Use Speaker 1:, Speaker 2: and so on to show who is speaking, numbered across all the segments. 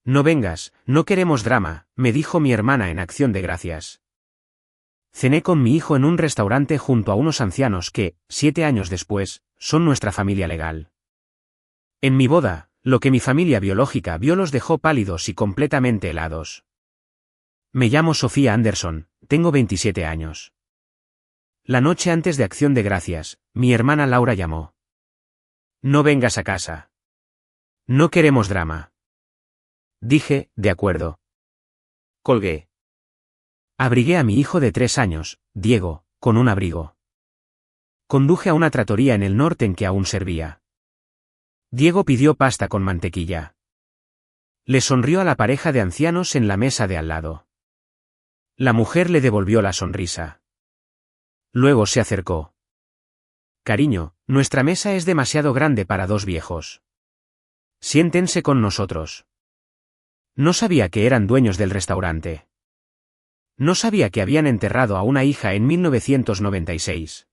Speaker 1: No vengas, no queremos drama, me dijo mi hermana en acción de gracias. Cené con mi hijo en un restaurante junto a unos ancianos que, 7 años después, son nuestra familia legal. En mi boda, lo que mi familia biológica vio los dejó pálidos y completamente helados. Me llamo Sofía Anderson, tengo 27 años. La noche antes de Acción de Gracias, mi hermana Laura llamó. No vengas a casa. No queremos drama. Dije, de acuerdo. Colgué. Abrigué a mi hijo de 3 años, Diego, con un abrigo. Conduje a una trattoria en el norte en que aún servía. Diego pidió pasta con mantequilla. Le sonrió a la pareja de ancianos en la mesa de al lado. La mujer le devolvió la sonrisa. Luego se acercó. Cariño, nuestra mesa es demasiado grande para 2 viejos. Siéntense con nosotros. No sabía que eran dueños del restaurante. No sabía que habían enterrado a una hija en 1996.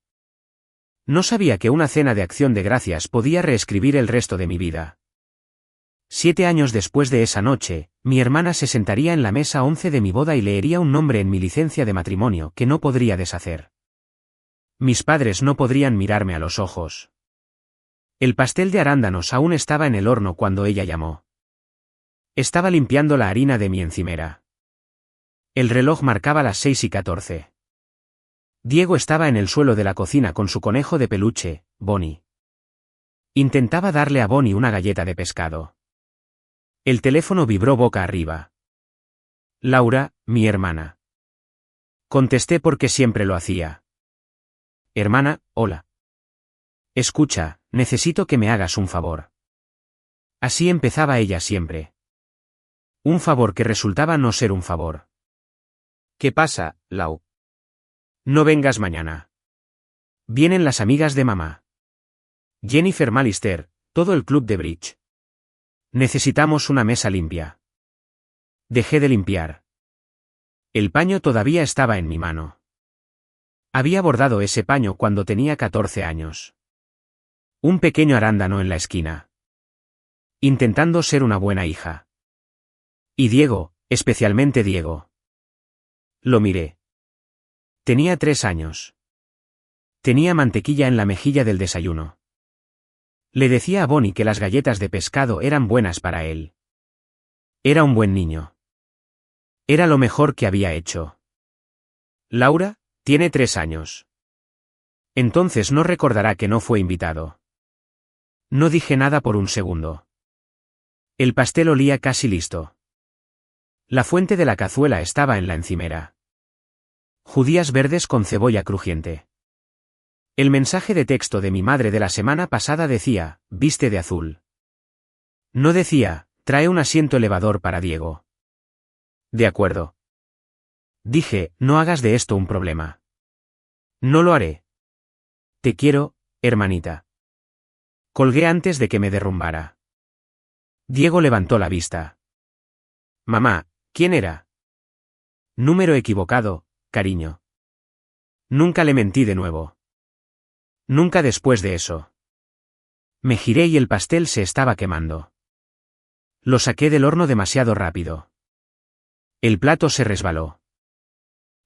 Speaker 1: No sabía que una cena de Acción de Gracias podía reescribir el resto de mi vida. 7 años después de esa noche, mi hermana se sentaría en la mesa 11 de mi boda y leería un nombre en mi licencia de matrimonio que no podría deshacer. Mis padres no podrían mirarme a los ojos. El pastel de arándanos aún estaba en el horno cuando ella llamó. Estaba limpiando la harina de mi encimera. El reloj marcaba las 6:14. Diego estaba en el suelo de la cocina con su conejo de peluche, Bonnie. Intentaba darle a Bonnie una galleta de pescado. El teléfono vibró boca arriba. Laura, mi hermana. Contesté porque siempre lo hacía. Hermana, hola. Escucha, necesito que me hagas un favor. Así empezaba ella siempre. Un favor que resultaba no ser un favor. ¿Qué pasa, Lau? No vengas mañana. Vienen las amigas de mamá. Jennifer Malister, todo el club de bridge. Necesitamos una mesa limpia. Dejé de limpiar. El paño todavía estaba en mi mano. Había bordado ese paño cuando tenía 14 años. Un pequeño arándano en la esquina. Intentando ser una buena hija. Y Diego, especialmente Diego. Lo miré. Tenía 3 años. Tenía mantequilla en la mejilla del desayuno. Le decía a Bonnie que las galletas de pescado eran buenas para él. Era un buen niño. Era lo mejor que había hecho. Laura, tiene 3 años. Entonces no recordará que no fue invitado. No dije nada por un segundo. El pastel olía casi listo. La fuente de la cazuela estaba en la encimera. Judías verdes con cebolla crujiente. El mensaje de texto de mi madre de la semana pasada decía, viste de azul. No decía, trae un asiento elevador para Diego. De acuerdo. Dije, no hagas de esto un problema. No lo haré. Te quiero, hermanita. Colgué antes de que me derrumbara. Diego levantó la vista. Mamá, ¿quién era? Número equivocado, cariño. Nunca le mentí de nuevo. Nunca después de eso. Me giré y el pastel se estaba quemando. Lo saqué del horno demasiado rápido. El plato se resbaló.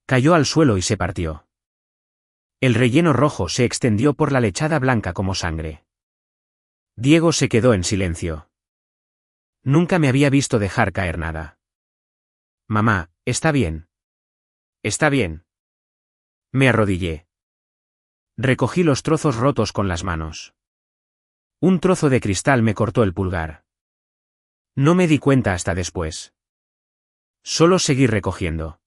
Speaker 1: Cayó al suelo y se partió. El relleno rojo se extendió por la lechada blanca como sangre. Diego se quedó en silencio. Nunca me había visto dejar caer nada. Mamá, ¿está bien? Está bien. Me arrodillé. Recogí los trozos rotos con las manos. Un trozo de cristal me cortó el pulgar. No me di cuenta hasta después. Solo seguí recogiendo.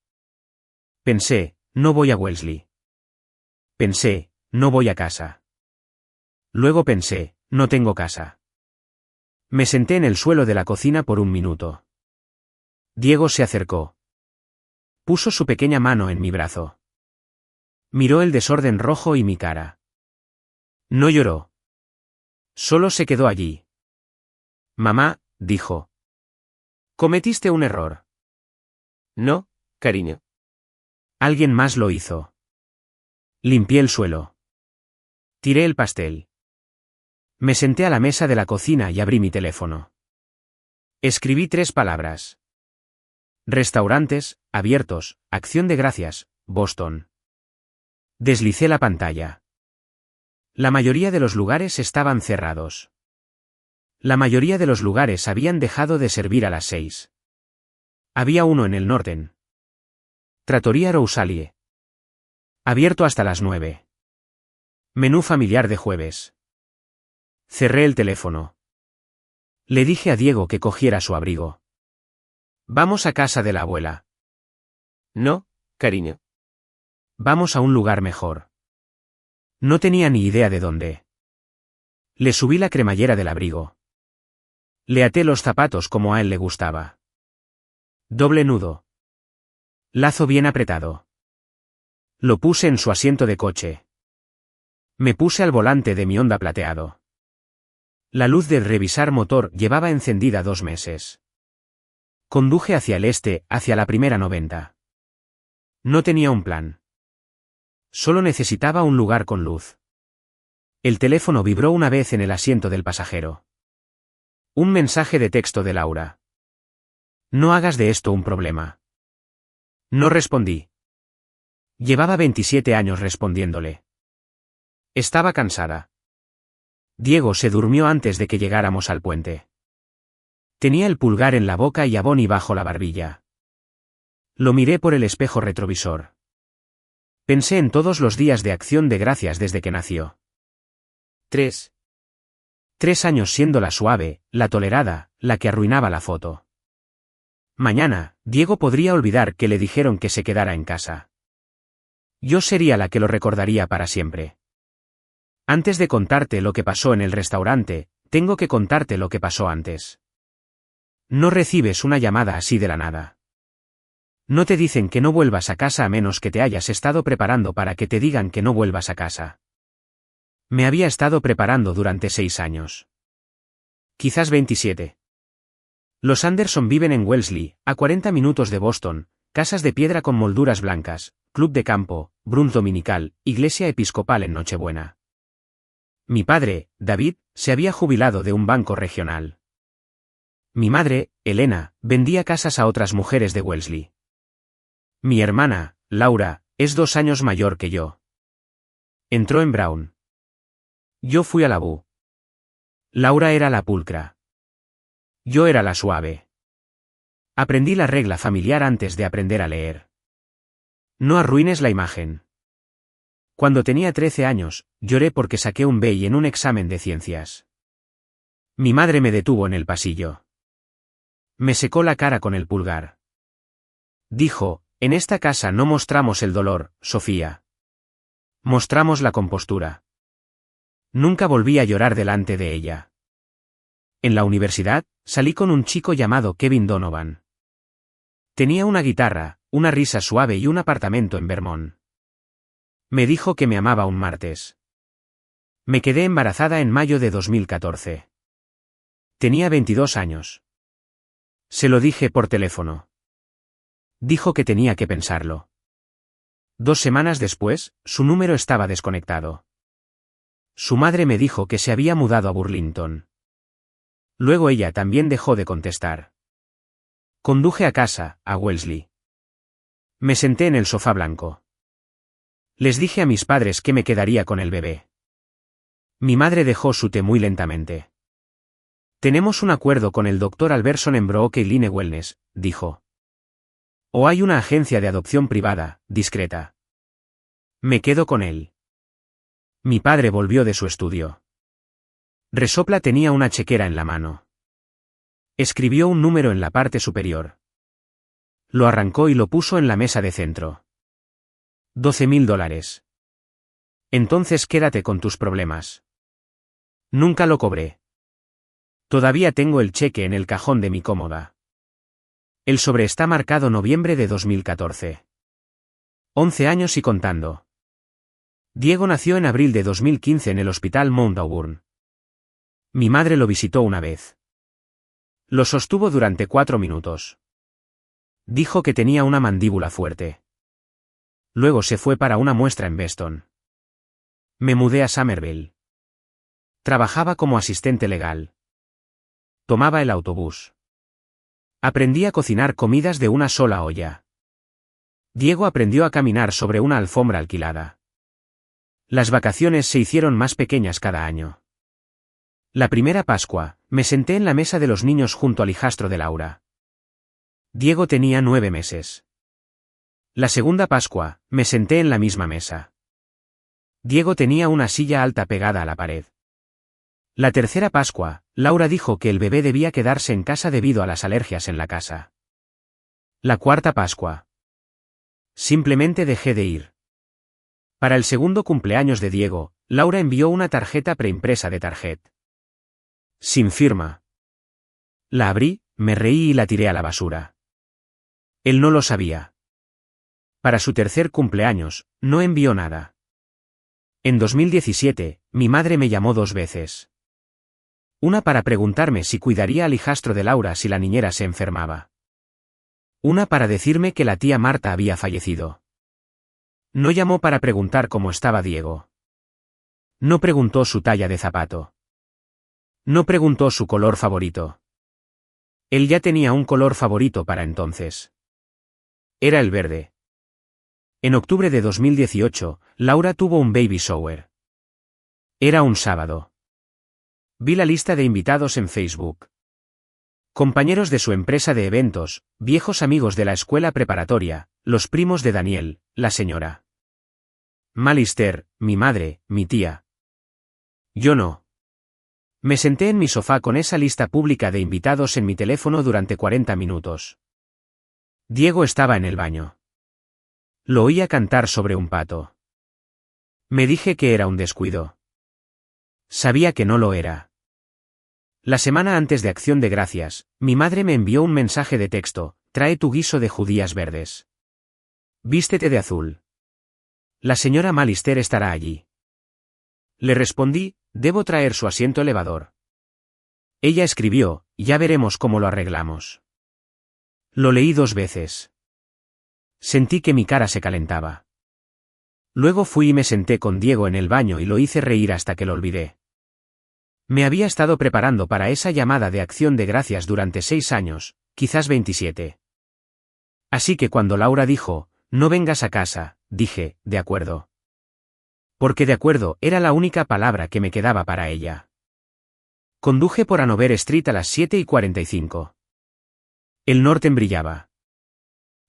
Speaker 1: Pensé, no voy a Wellesley. Pensé, no voy a casa. Luego pensé, no tengo casa. Me senté en el suelo de la cocina por un minuto. Diego se acercó. Puso su pequeña mano en mi brazo. Miró el desorden rojo y mi cara. No lloró. Solo se quedó allí. Mamá, dijo. Cometiste un error. No, cariño. Alguien más lo hizo. Limpié el suelo. Tiré el pastel. Me senté a la mesa de la cocina y abrí mi teléfono. Escribí 3 palabras. Restaurantes, abiertos, Acción de Gracias, Boston. Deslicé la pantalla. La mayoría de los lugares estaban cerrados. La mayoría de los lugares habían dejado de servir a las 6. Había uno en el Norten. Trattoria Rosalie. Abierto hasta las 9. Menú familiar de jueves. Cerré el teléfono. Le dije a Diego que cogiera su abrigo. Vamos a casa de la abuela.
Speaker 2: No, cariño.
Speaker 1: Vamos a un lugar mejor. No tenía ni idea de dónde. Le subí la cremallera del abrigo. Le até los zapatos como a él le gustaba. Doble nudo. Lazo bien apretado. Lo puse en su asiento de coche. Me puse al volante de mi Honda plateado. La luz del revisar motor llevaba encendida 2 meses. Conduje hacia el este, hacia la primera 90. No tenía un plan. Solo necesitaba un lugar con luz. El teléfono vibró una vez en el asiento del pasajero. Un mensaje de texto de Laura. No hagas de esto un problema. No respondí. Llevaba 27 años respondiéndole. Estaba cansada. Diego se durmió antes de que llegáramos al puente. Tenía el pulgar en la boca y a Bonnie bajo la barbilla. Lo miré por el espejo retrovisor. Pensé en todos los días de Acción de Gracias desde que nació. 3 años siendo la suave, la tolerada, la que arruinaba la foto. Mañana, Diego podría olvidar que le dijeron que se quedara en casa. Yo sería la que lo recordaría para siempre. Antes de contarte lo que pasó en el restaurante, tengo que contarte lo que pasó antes. No recibes una llamada así de la nada. No te dicen que no vuelvas a casa a menos que te hayas estado preparando para que te digan que no vuelvas a casa. Me había estado preparando durante 6 años. Quizás 27. Los Anderson viven en Wellesley, a 40 minutos de Boston, casas de piedra con molduras blancas, club de campo, brunch dominical, iglesia episcopal en Nochebuena. Mi padre, David, se había jubilado de un banco regional. Mi madre, Elena, vendía casas a otras mujeres de Wellesley. Mi hermana, Laura, es 2 años mayor que yo. Entró en Brown. Yo fui a la Bu. Laura era la pulcra. Yo era la suave. Aprendí la regla familiar antes de aprender a leer. No arruines la imagen. Cuando tenía 13 años, lloré porque saqué un B en un examen de ciencias. Mi madre me detuvo en el pasillo. Me secó la cara con el pulgar. Dijo, en esta casa no mostramos el dolor, Sofía. Mostramos la compostura. Nunca volví a llorar delante de ella. En la universidad, salí con un chico llamado Kevin Donovan. Tenía una guitarra, una risa suave y un apartamento en Vermont. Me dijo que me amaba un martes. Me quedé embarazada en mayo de 2014. Tenía 22 años. Se lo dije por teléfono. Dijo que tenía que pensarlo. 2 semanas después, su número estaba desconectado. Su madre me dijo que se había mudado a Burlington. Luego ella también dejó de contestar. Conduje a casa, a Wellesley. Me senté en el sofá blanco. Les dije a mis padres que me quedaría con el bebé. Mi madre dejó su té muy lentamente. Tenemos un acuerdo con el Dr. Alberson en Brooke Line Wellness, dijo. O hay una agencia de adopción privada, discreta. Me quedo con él. Mi padre volvió de su estudio. Resopla tenía una chequera en la mano. Escribió un número en la parte superior. Lo arrancó y lo puso en la mesa de centro. $12,000. Entonces quédate con tus problemas. Nunca lo cobré. Todavía tengo el cheque en el cajón de mi cómoda. El sobre está marcado noviembre de 2014. 11 años y contando. Diego nació en abril de 2015 en el hospital Mount Auburn. Mi madre lo visitó una vez. Lo sostuvo durante 4 minutos. Dijo que tenía una mandíbula fuerte. Luego se fue para una muestra en Beston. Me mudé a Somerville. Trabajaba como asistente legal. Tomaba el autobús. Aprendí a cocinar comidas de una sola olla. Diego aprendió a caminar sobre una alfombra alquilada. Las vacaciones se hicieron más pequeñas cada año. La primera Pascua, me senté en la mesa de los niños junto al hijastro de Laura. Diego tenía 9 meses. La segunda Pascua, me senté en la misma mesa. Diego tenía una silla alta pegada a la pared. La tercera Pascua, Laura dijo que el bebé debía quedarse en casa debido a las alergias en la casa. La cuarta Pascua. Simplemente dejé de ir. Para el segundo cumpleaños de Diego, Laura envió una tarjeta preimpresa de Target. Sin firma. La abrí, me reí y la tiré a la basura. Él no lo sabía. Para su tercer cumpleaños, no envió nada. En 2017, mi madre me llamó 2 veces. Una para preguntarme si cuidaría al hijastro de Laura si la niñera se enfermaba. Una para decirme que la tía Marta había fallecido. No llamó para preguntar cómo estaba Diego. No preguntó su talla de zapato. No preguntó su color favorito. Él ya tenía un color favorito para entonces. Era el verde. En octubre de 2018, Laura tuvo un baby shower. Era un sábado. Vi la lista de invitados en Facebook. Compañeros de su empresa de eventos, viejos amigos de la escuela preparatoria, los primos de Daniel, la señora Malister, mi madre, mi tía. Yo no. Me senté en mi sofá con esa lista pública de invitados en mi teléfono durante 40 minutos. Diego estaba en el baño. Lo oía cantar sobre un pato. Me dije que era un descuido. Sabía que no lo era. La semana antes de Acción de Gracias, mi madre me envió un mensaje de texto: trae tu guiso de judías verdes. Vístete de azul. La señora Malister estará allí. Le respondí: debo traer su asiento elevador. Ella escribió: ya veremos cómo lo arreglamos. Lo leí 2 veces. Sentí que mi cara se calentaba. Luego fui y me senté con Diego en el baño y lo hice reír hasta que lo olvidé. Me había estado preparando para esa llamada de Acción de Gracias durante 6 años, quizás 27. Así que cuando Laura dijo: no vengas a casa, dije: de acuerdo. Porque de acuerdo era la única palabra que me quedaba para ella. Conduje por Hanover Street a las 7:45. El norte brillaba.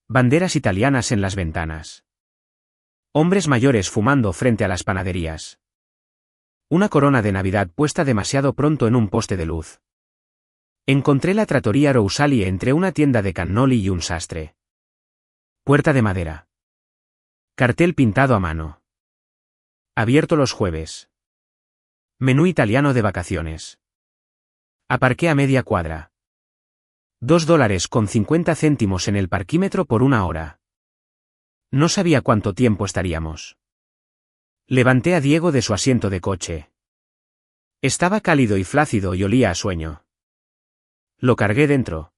Speaker 1: Banderas italianas en las ventanas. Hombres mayores fumando frente a las panaderías. Una corona de Navidad puesta demasiado pronto en un poste de luz. Encontré la trattoria Rousali entre una tienda de cannoli y un sastre. Puerta de madera. Cartel pintado a mano. Abierto los jueves. Menú italiano de vacaciones. Aparqué a media cuadra. $2.50 en el parquímetro por 1 hora. No sabía cuánto tiempo estaríamos. Levanté a Diego de su asiento de coche. Estaba cálido y flácido y olía a sueño. Lo cargué dentro.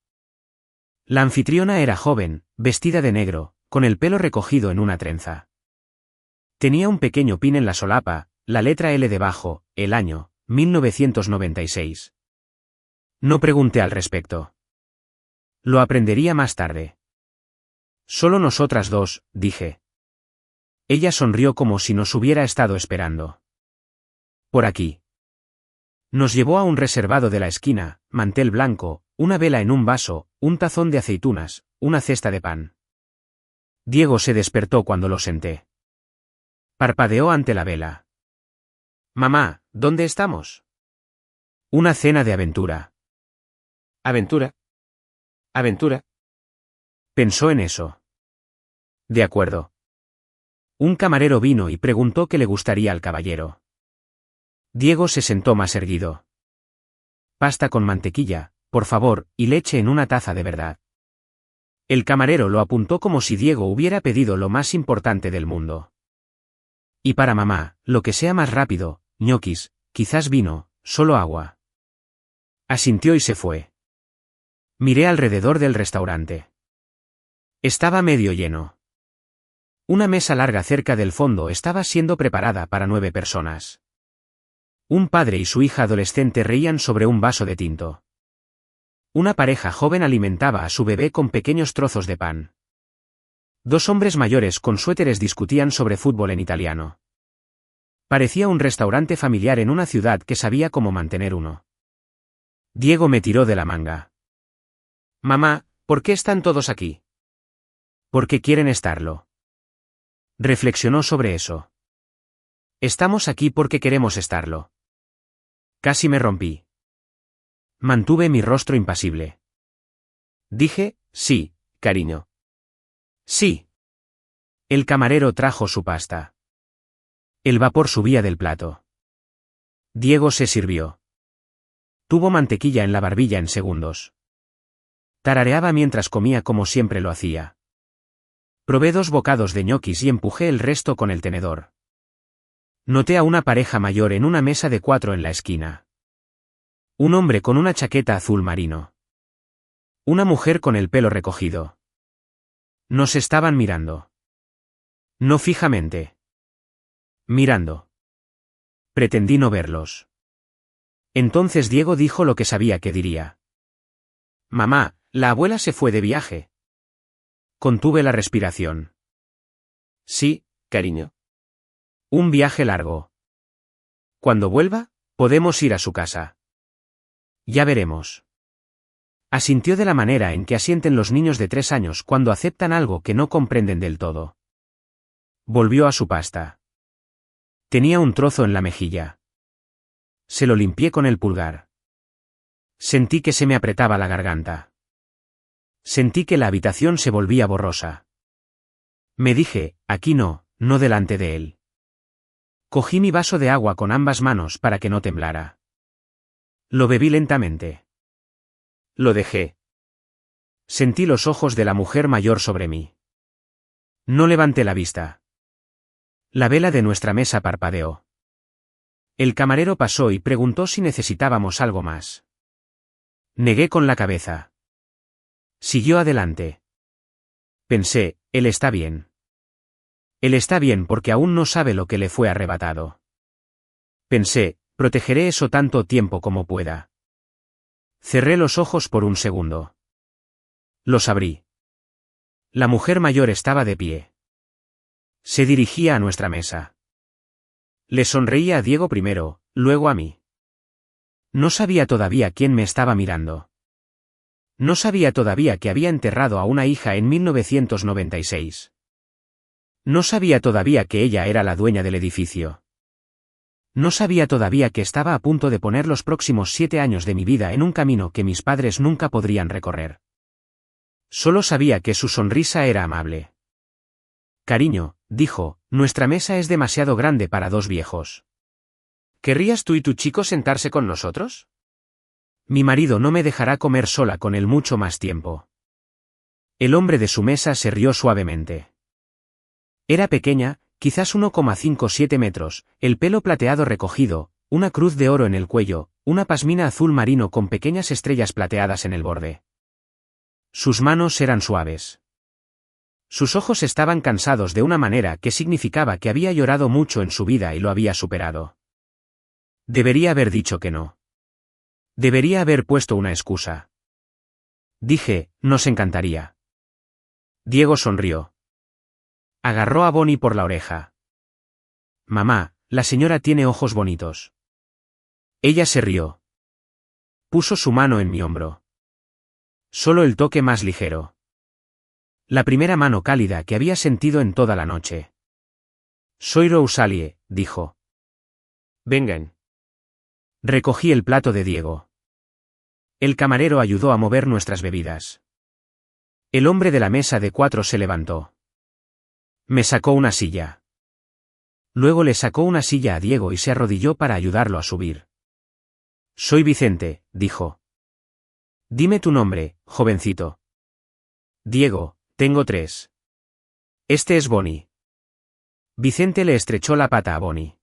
Speaker 1: La anfitriona era joven, vestida de negro, con el pelo recogido en una trenza. Tenía un pequeño pin en la solapa, la letra L debajo, el año, 1996. No pregunté al respecto. Lo aprendería más tarde. Solo nosotras 2, dije. Ella sonrió como si nos hubiera estado esperando. Por aquí. Nos llevó a un reservado de la esquina, mantel blanco, una vela en un vaso, un tazón de aceitunas, una cesta de pan. Diego se despertó cuando lo senté. Parpadeó ante la vela. Mamá, ¿dónde estamos? Una cena de aventura.
Speaker 2: Aventura. Aventura.
Speaker 1: Pensó en eso. De acuerdo. Un camarero vino y preguntó qué le gustaría al caballero. Diego se sentó más erguido. Pasta con mantequilla, por favor, y leche en una taza de verdad. El camarero lo apuntó como si Diego hubiera pedido lo más importante del mundo. Y para mamá, lo que sea más rápido, ñoquis, quizás vino, solo agua. Asintió y se fue. Miré alrededor del restaurante. Estaba medio lleno. Una mesa larga cerca del fondo estaba siendo preparada para 9 personas. Un padre y su hija adolescente reían sobre un vaso de tinto. Una pareja joven alimentaba a su bebé con pequeños trozos de pan. Dos hombres mayores con suéteres discutían sobre fútbol en italiano. Parecía un restaurante familiar en una ciudad que sabía cómo mantener uno. Diego me tiró de la manga. Mamá, ¿por qué están todos aquí? Porque quieren estarlo. Reflexionó sobre eso. Estamos aquí porque queremos estarlo. Casi me rompí. Mantuve mi rostro impasible. Dije, sí, cariño. Sí. El camarero trajo su pasta. El vapor subía del plato. Diego se sirvió. Tuvo mantequilla en la barbilla en segundos. Tarareaba mientras comía como siempre lo hacía. Probé 2 bocados de ñoquis y empujé el resto con el tenedor. Noté a una pareja mayor en una mesa de 4 en la esquina. Un hombre con una chaqueta azul marino. Una mujer con el pelo recogido. Nos estaban mirando. No fijamente. Mirando. Pretendí no verlos. Entonces Diego dijo lo que sabía que diría. Mamá, la abuela se fue de viaje. Contuve la respiración. Sí, cariño. Un viaje largo. Cuando vuelva, podemos ir a su casa. Ya veremos. Asintió de la manera en que asienten los niños de 3 años cuando aceptan algo que no comprenden del todo. Volvió a su pasta. Tenía un trozo en la mejilla. Se lo limpié con el pulgar. Sentí que se me apretaba la garganta. Sentí que la habitación se volvía borrosa. Me dije, aquí no, no delante de él. Cogí mi vaso de agua con ambas manos para que no temblara. Lo bebí lentamente. Lo dejé. Sentí los ojos de la mujer mayor sobre mí. No levanté la vista. La vela de nuestra mesa parpadeó. El camarero pasó y preguntó si necesitábamos algo más. Negué con la cabeza. Siguió adelante. Pensé, él está bien. Él está bien porque aún no sabe lo que le fue arrebatado. Pensé, protegeré eso tanto tiempo como pueda. Cerré los ojos por un segundo. Los abrí. La mujer mayor estaba de pie. Se dirigía a nuestra mesa. Le sonreía a Diego primero, luego a mí. No sabía todavía quién me estaba mirando. No sabía todavía que había enterrado a una hija en 1996. No sabía todavía que ella era la dueña del edificio. No sabía todavía que estaba a punto de poner los próximos 7 años de mi vida en un camino que mis padres nunca podrían recorrer. Solo sabía que su sonrisa era amable. Cariño, dijo, nuestra mesa es demasiado grande para 2 viejos. ¿Querrías tú y tu chico sentarse con nosotros? Mi marido no me dejará comer sola con él mucho más tiempo. El hombre de su mesa se rió suavemente. Era pequeña, quizás 1,57 metros, el pelo plateado recogido, una cruz de oro en el cuello, una pasmina azul marino con pequeñas estrellas plateadas en el borde. Sus manos eran suaves. Sus ojos estaban cansados de una manera que significaba que había llorado mucho en su vida y lo había superado. Debería haber dicho que no. Debería haber puesto una excusa. Dije, nos encantaría. Diego sonrió. Agarró a Bonnie por la oreja. Mamá, la señora tiene ojos bonitos. Ella se rió. Puso su mano en mi hombro. Solo el toque más ligero. La primera mano cálida que había sentido en toda la noche. Soy Rosalie, dijo. Vengan. Recogí el plato de Diego. El camarero ayudó a mover nuestras bebidas. El hombre de la mesa de 4 se levantó. Me sacó una silla. Luego le sacó una silla a Diego y se arrodilló para ayudarlo a subir. Soy Vicente, dijo. Dime tu nombre, jovencito. Diego, tengo 3. Este es Bonnie. Vicente le estrechó la pata a Bonnie.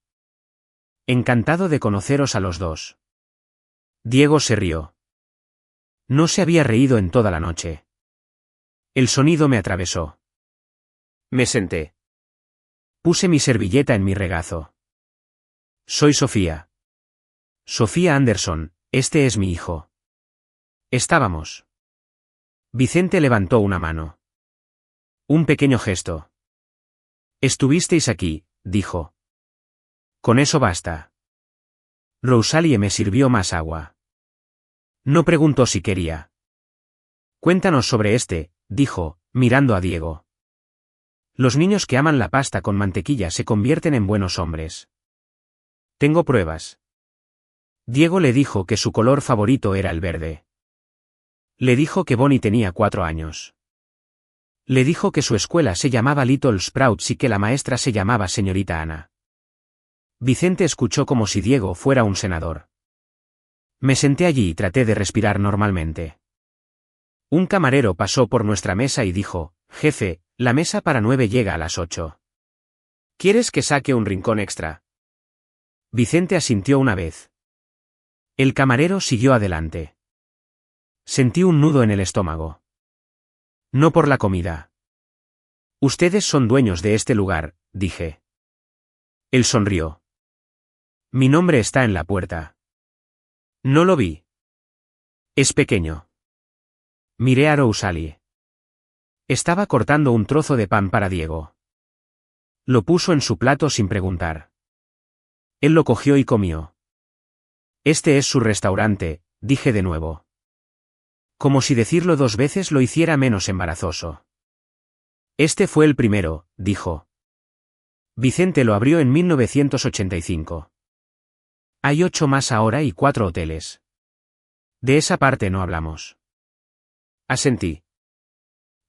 Speaker 1: Encantado de conoceros a los 2. Diego se rió. No se había reído en toda la noche. El sonido me atravesó. Me senté. Puse mi servilleta en mi regazo. Soy Sofía. Sofía Anderson, este es mi hijo. Estábamos. Vicente levantó una mano. Un pequeño gesto. Estuvisteis aquí, dijo. Con eso basta. Rosalie me sirvió más agua. No preguntó si quería. Cuéntanos sobre este, dijo, mirando a Diego. Los niños que aman la pasta con mantequilla se convierten en buenos hombres. Tengo pruebas. Diego le dijo que su color favorito era el verde. Le dijo que Bonnie tenía 4 años. Le dijo que su escuela se llamaba Little Sprouts y que la maestra se llamaba señorita Ana. Vicente escuchó como si Diego fuera un senador. Me senté allí y traté de respirar normalmente. Un camarero pasó por nuestra mesa y dijo, jefe, la mesa para 9 llega a las 8. ¿Quieres que saque un rincón extra? Vicente asintió una vez. El camarero siguió adelante. Sentí un nudo en el estómago. No por la comida. Ustedes son dueños de este lugar, dije. Él sonrió. Mi nombre está en la puerta. No lo vi. Es pequeño. Miré a Rosalie. Estaba cortando un trozo de pan para Diego. Lo puso en su plato sin preguntar. Él lo cogió y comió. Este es su restaurante, dije de nuevo. Como si decirlo 2 veces lo hiciera menos embarazoso. Este fue el primero, dijo. Vicente lo abrió en 1985. Hay 8 más ahora y 4 hoteles. De esa parte no hablamos. Asentí.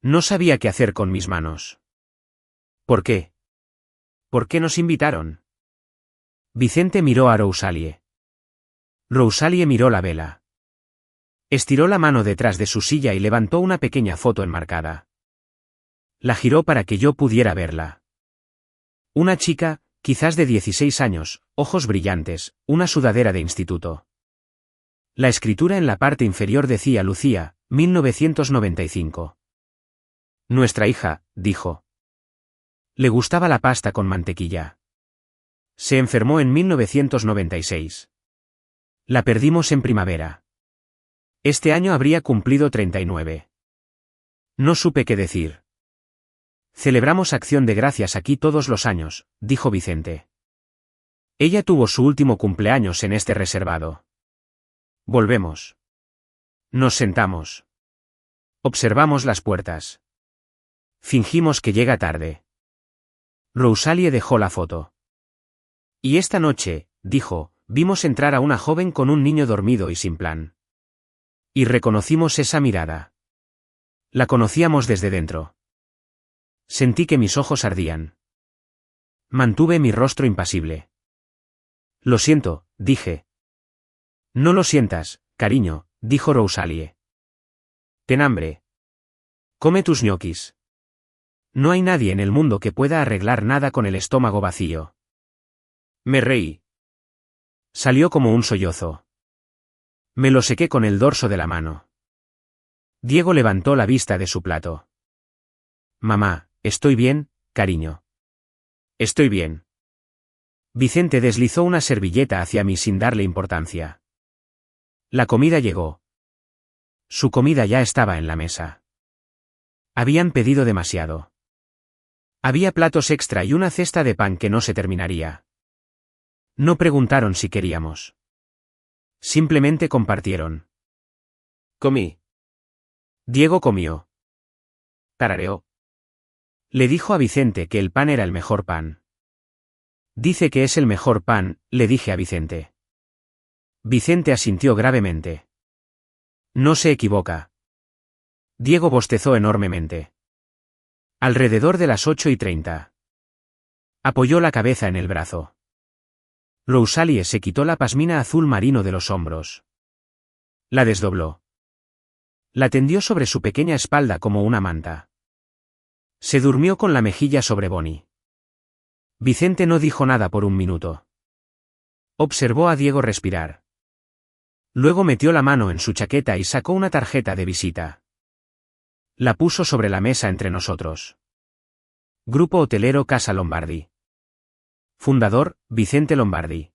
Speaker 1: No sabía qué hacer con mis manos. ¿Por qué? ¿Por qué nos invitaron? Vicente miró a Rosalie. Rosalie miró la vela. Estiró la mano detrás de su silla y levantó una pequeña foto enmarcada. La giró para que yo pudiera verla. Una chica, quizás de 16 años, ojos brillantes, una sudadera de instituto. La escritura en la parte inferior decía Lucía, 1995. Nuestra hija, dijo. Le gustaba la pasta con mantequilla. Se enfermó en 1996. La perdimos en primavera. Este año habría cumplido 39. No supe qué decir. Celebramos Acción de Gracias aquí todos los años, dijo Vicente. Ella tuvo su último cumpleaños en este reservado. Volvemos. Nos sentamos. Observamos las puertas. Fingimos que llega tarde. Rosalie dejó la foto. Y esta noche, dijo, vimos entrar a una joven con un niño dormido y sin plan. Y reconocimos esa mirada. La conocíamos desde dentro. Sentí que mis ojos ardían. Mantuve mi rostro impasible. Lo siento, dije. No lo sientas, cariño, dijo Rosalie. Ten hambre. Come tus ñoquis. No hay nadie en el mundo que pueda arreglar nada con el estómago vacío. Me reí. Salió como un sollozo. Me lo sequé con el dorso de la mano. Diego levantó la vista de su plato. Mamá, estoy bien, cariño. Estoy bien. Vicente deslizó una servilleta hacia mí sin darle importancia. La comida llegó. Su comida ya estaba en la mesa. Habían pedido demasiado. Había platos extra y una cesta de pan que no se terminaría. No preguntaron si queríamos. Simplemente compartieron. Comí. Diego comió. Tarareó. Le dijo a Vicente que el pan era el mejor pan. Dice que es el mejor pan, le dije a Vicente. Vicente asintió gravemente. No se equivoca. Diego bostezó enormemente. Alrededor de las 8:30. Apoyó la cabeza en el brazo. Rosalie se quitó la pasmina azul marino de los hombros. La desdobló. La tendió sobre su pequeña espalda como una manta. Se durmió con la mejilla sobre Bonnie. Vicente no dijo nada por un minuto. Observó a Diego respirar. Luego metió la mano en su chaqueta y sacó una tarjeta de visita. La puso sobre la mesa entre nosotros. Grupo Hotelero Casa Lombardi. Fundador, Vicente Lombardi.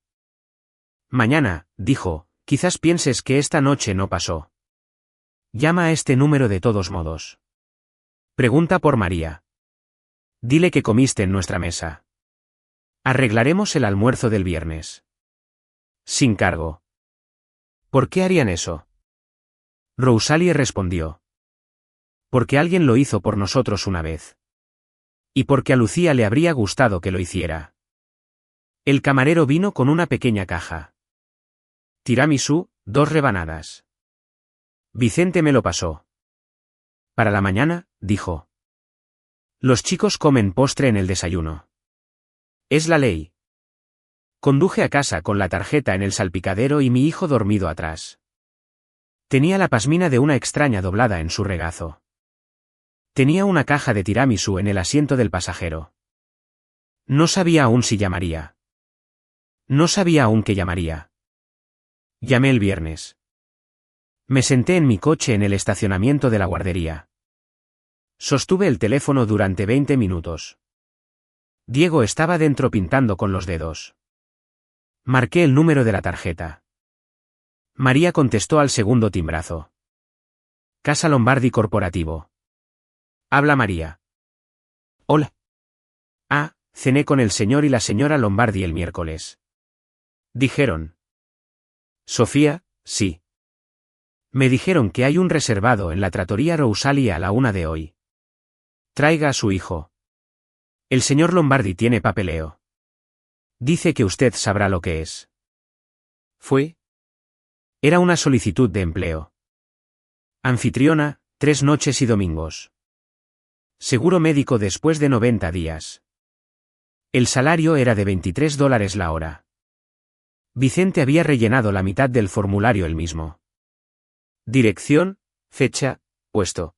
Speaker 1: Mañana, dijo, quizás pienses que esta noche no pasó. Llama a este número de todos modos. Pregunta por María. Dile que comiste en nuestra mesa. Arreglaremos el almuerzo del viernes. Sin cargo. ¿Por qué harían eso? Rosalie respondió. Porque alguien lo hizo por nosotros una vez. Y porque a Lucía le habría gustado que lo hiciera. El camarero vino con una pequeña caja. Tiramisú, 2 rebanadas. Vicente me lo pasó. Para la mañana, dijo. Los chicos comen postre en el desayuno. Es la ley. Conduje a casa con la tarjeta en el salpicadero y mi hijo dormido atrás. Tenía la pasmina de una extraña doblada en su regazo. Tenía una caja de tiramisú en el asiento del pasajero. No sabía aún si llamaría. No sabía aún qué llamaría. Llamé el viernes. Me senté en mi coche en el estacionamiento de la guardería. Sostuve el teléfono durante 20 minutos. Diego estaba dentro pintando con los dedos. Marqué el número de la tarjeta. María contestó al segundo timbrazo. Casa Lombardi Corporativo. Habla María. Hola. Ah, cené con el señor y la señora Lombardi el miércoles. Dijeron. Sofía, sí. Me dijeron que hay un reservado en la trattoria Rosalie a la 1 de hoy. Traiga a su hijo. El señor Lombardi tiene papeleo. Dice que usted sabrá lo que es. ¿Fue? Era una solicitud de empleo. Anfitriona, 3 noches y domingos. Seguro médico después de 90 días. El salario era de $23 la hora. Vicente había rellenado la mitad del formulario él mismo. Dirección, fecha, puesto.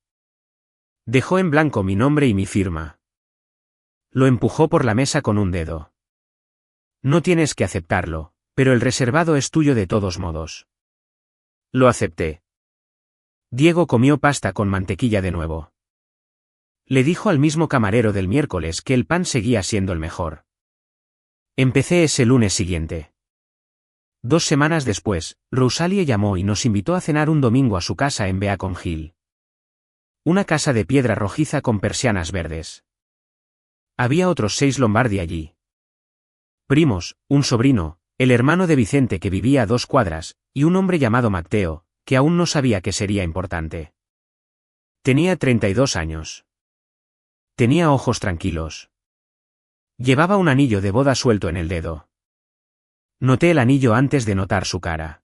Speaker 1: Dejó en blanco mi nombre y mi firma. Lo empujó por la mesa con un dedo. No tienes que aceptarlo, pero el reservado es tuyo de todos modos. Lo acepté. Diego comió pasta con mantequilla de nuevo. Le dijo al mismo camarero del miércoles que el pan seguía siendo el mejor. Empecé ese lunes siguiente. 2 semanas después, Rosalie llamó y nos invitó a cenar un domingo a su casa en Beacon Hill. Una casa de piedra rojiza con persianas verdes. Había otros 6 Lombardi allí. Primos, un sobrino, el hermano de Vicente que vivía a 2 cuadras, y un hombre llamado Matteo, que aún no sabía que sería importante. Tenía 32 años. Tenía ojos tranquilos. Llevaba un anillo de boda suelto en el dedo. Noté el anillo antes de notar su cara.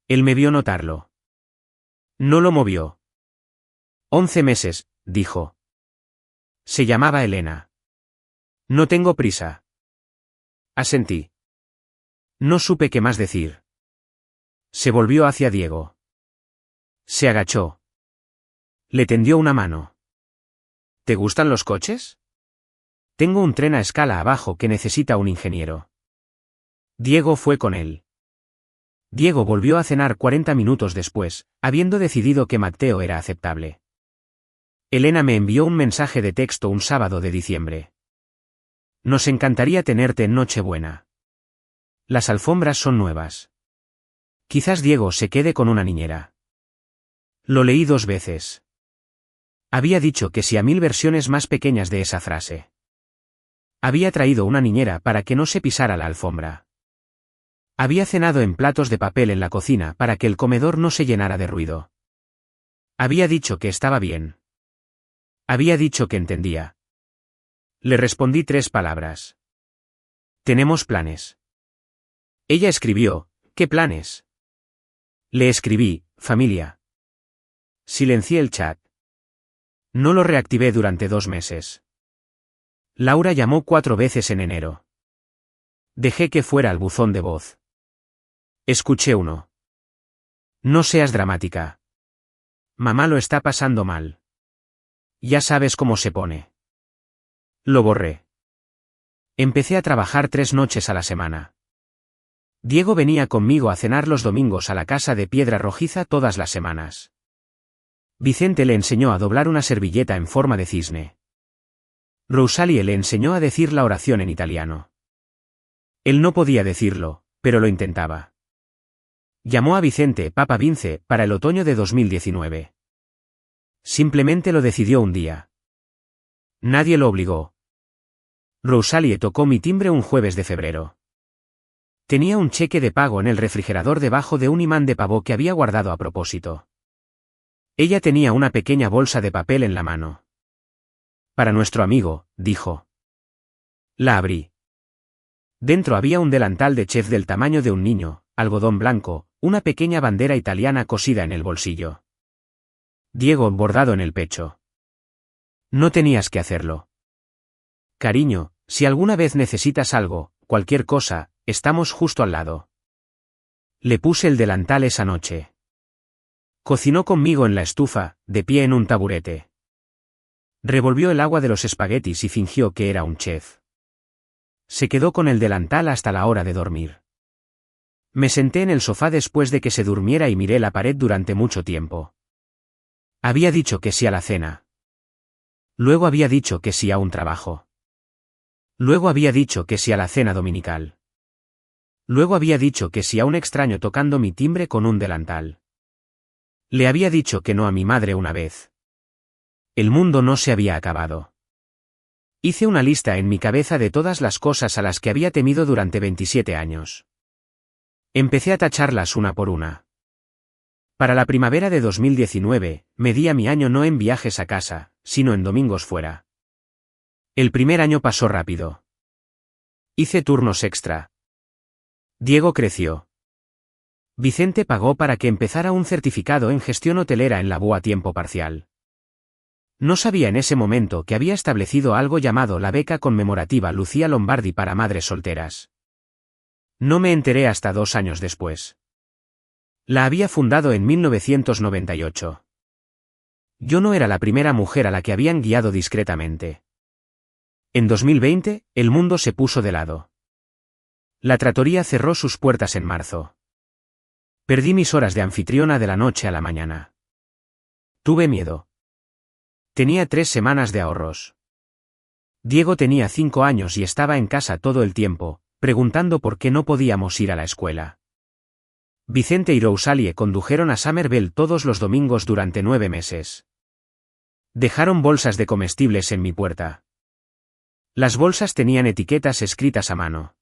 Speaker 1: Él me vio notarlo. No lo movió. 11 meses, dijo. Se llamaba Elena. No tengo prisa. Asentí. No supe qué más decir. Se volvió hacia Diego. Se agachó. Le tendió una mano. ¿Te gustan los coches? Tengo un tren a escala abajo que necesita un ingeniero. Diego fue con él. Diego volvió a cenar 40 minutos después, habiendo decidido que Matteo era aceptable. Elena me envió un mensaje de texto un sábado de diciembre. Nos encantaría tenerte en Nochebuena. Las alfombras son nuevas. Quizás Diego se quede con una niñera. Lo leí 2 veces. Había dicho que sí a 1000 versiones más pequeñas de esa frase. Había traído una niñera para que no se pisara la alfombra. Había cenado en platos de papel en la cocina para que el comedor no se llenara de ruido. Había dicho que estaba bien. Había dicho que entendía. Le respondí 3 palabras. Tenemos planes. Ella escribió, ¿qué planes? Le escribí, familia. Silencié el chat. No lo reactivé durante 2 meses. Laura llamó 4 veces en enero. Dejé que fuera al buzón de voz. Escuché uno. No seas dramática. Mamá lo está pasando mal. Ya sabes cómo se pone. Lo borré. Empecé a trabajar 3 noches a la semana. Diego venía conmigo a cenar los domingos a la casa de piedra rojiza todas las semanas. Vicente le enseñó a doblar una servilleta en forma de cisne. Rosalie le enseñó a decir la oración en italiano. Él no podía decirlo, pero lo intentaba. Llamó a Vicente Papa Vince para el otoño de 2019. Simplemente lo decidió un día. Nadie lo obligó. Rosalie tocó mi timbre un jueves de febrero. Tenía un cheque de pago en el refrigerador debajo de un imán de pavó que había guardado a propósito. Ella tenía una pequeña bolsa de papel en la mano. Para nuestro amigo, dijo. La abrí. Dentro había un delantal de chef del tamaño de un niño, algodón blanco, una pequeña bandera italiana cosida en el bolsillo. Diego bordado en el pecho. No tenías que hacerlo. Cariño, si alguna vez necesitas algo, cualquier cosa, estamos justo al lado. Le puse el delantal esa noche. Cocinó conmigo en la estufa, de pie en un taburete. Revolvió el agua de los espaguetis y fingió que era un chef. Se quedó con el delantal hasta la hora de dormir. Me senté en el sofá después de que se durmiera y miré la pared durante mucho tiempo. Había dicho que sí a la cena. Luego había dicho que sí a un trabajo. Luego había dicho que sí a la cena dominical. Luego había dicho que sí a un extraño tocando mi timbre con un delantal. Le había dicho que no a mi madre una vez. El mundo no se había acabado. Hice una lista en mi cabeza de todas las cosas a las que había temido durante 27 años. Empecé a tacharlas una por una. Para la primavera de 2019, medía mi año no en viajes a casa, sino en domingos fuera. El primer año pasó rápido. Hice turnos extra. Diego creció. Vicente pagó para que empezara un certificado en gestión hotelera en la BUA a tiempo parcial. No sabía en ese momento que había establecido algo llamado la beca conmemorativa Lucía Lombardi para madres solteras. No me enteré hasta 2 años después. La había fundado en 1998. Yo no era la primera mujer a la que habían guiado discretamente. En 2020, el mundo se puso de lado. La trattoria cerró sus puertas en marzo. Perdí mis horas de anfitriona de la noche a la mañana. Tuve miedo. Tenía 3 semanas de ahorros. Diego tenía 5 años y estaba en casa todo el tiempo, preguntando por qué no podíamos ir a la escuela. Vicente y Rosalie condujeron a Somerville todos los domingos durante 9 meses. Dejaron bolsas de comestibles en mi puerta. Las bolsas tenían etiquetas escritas a mano.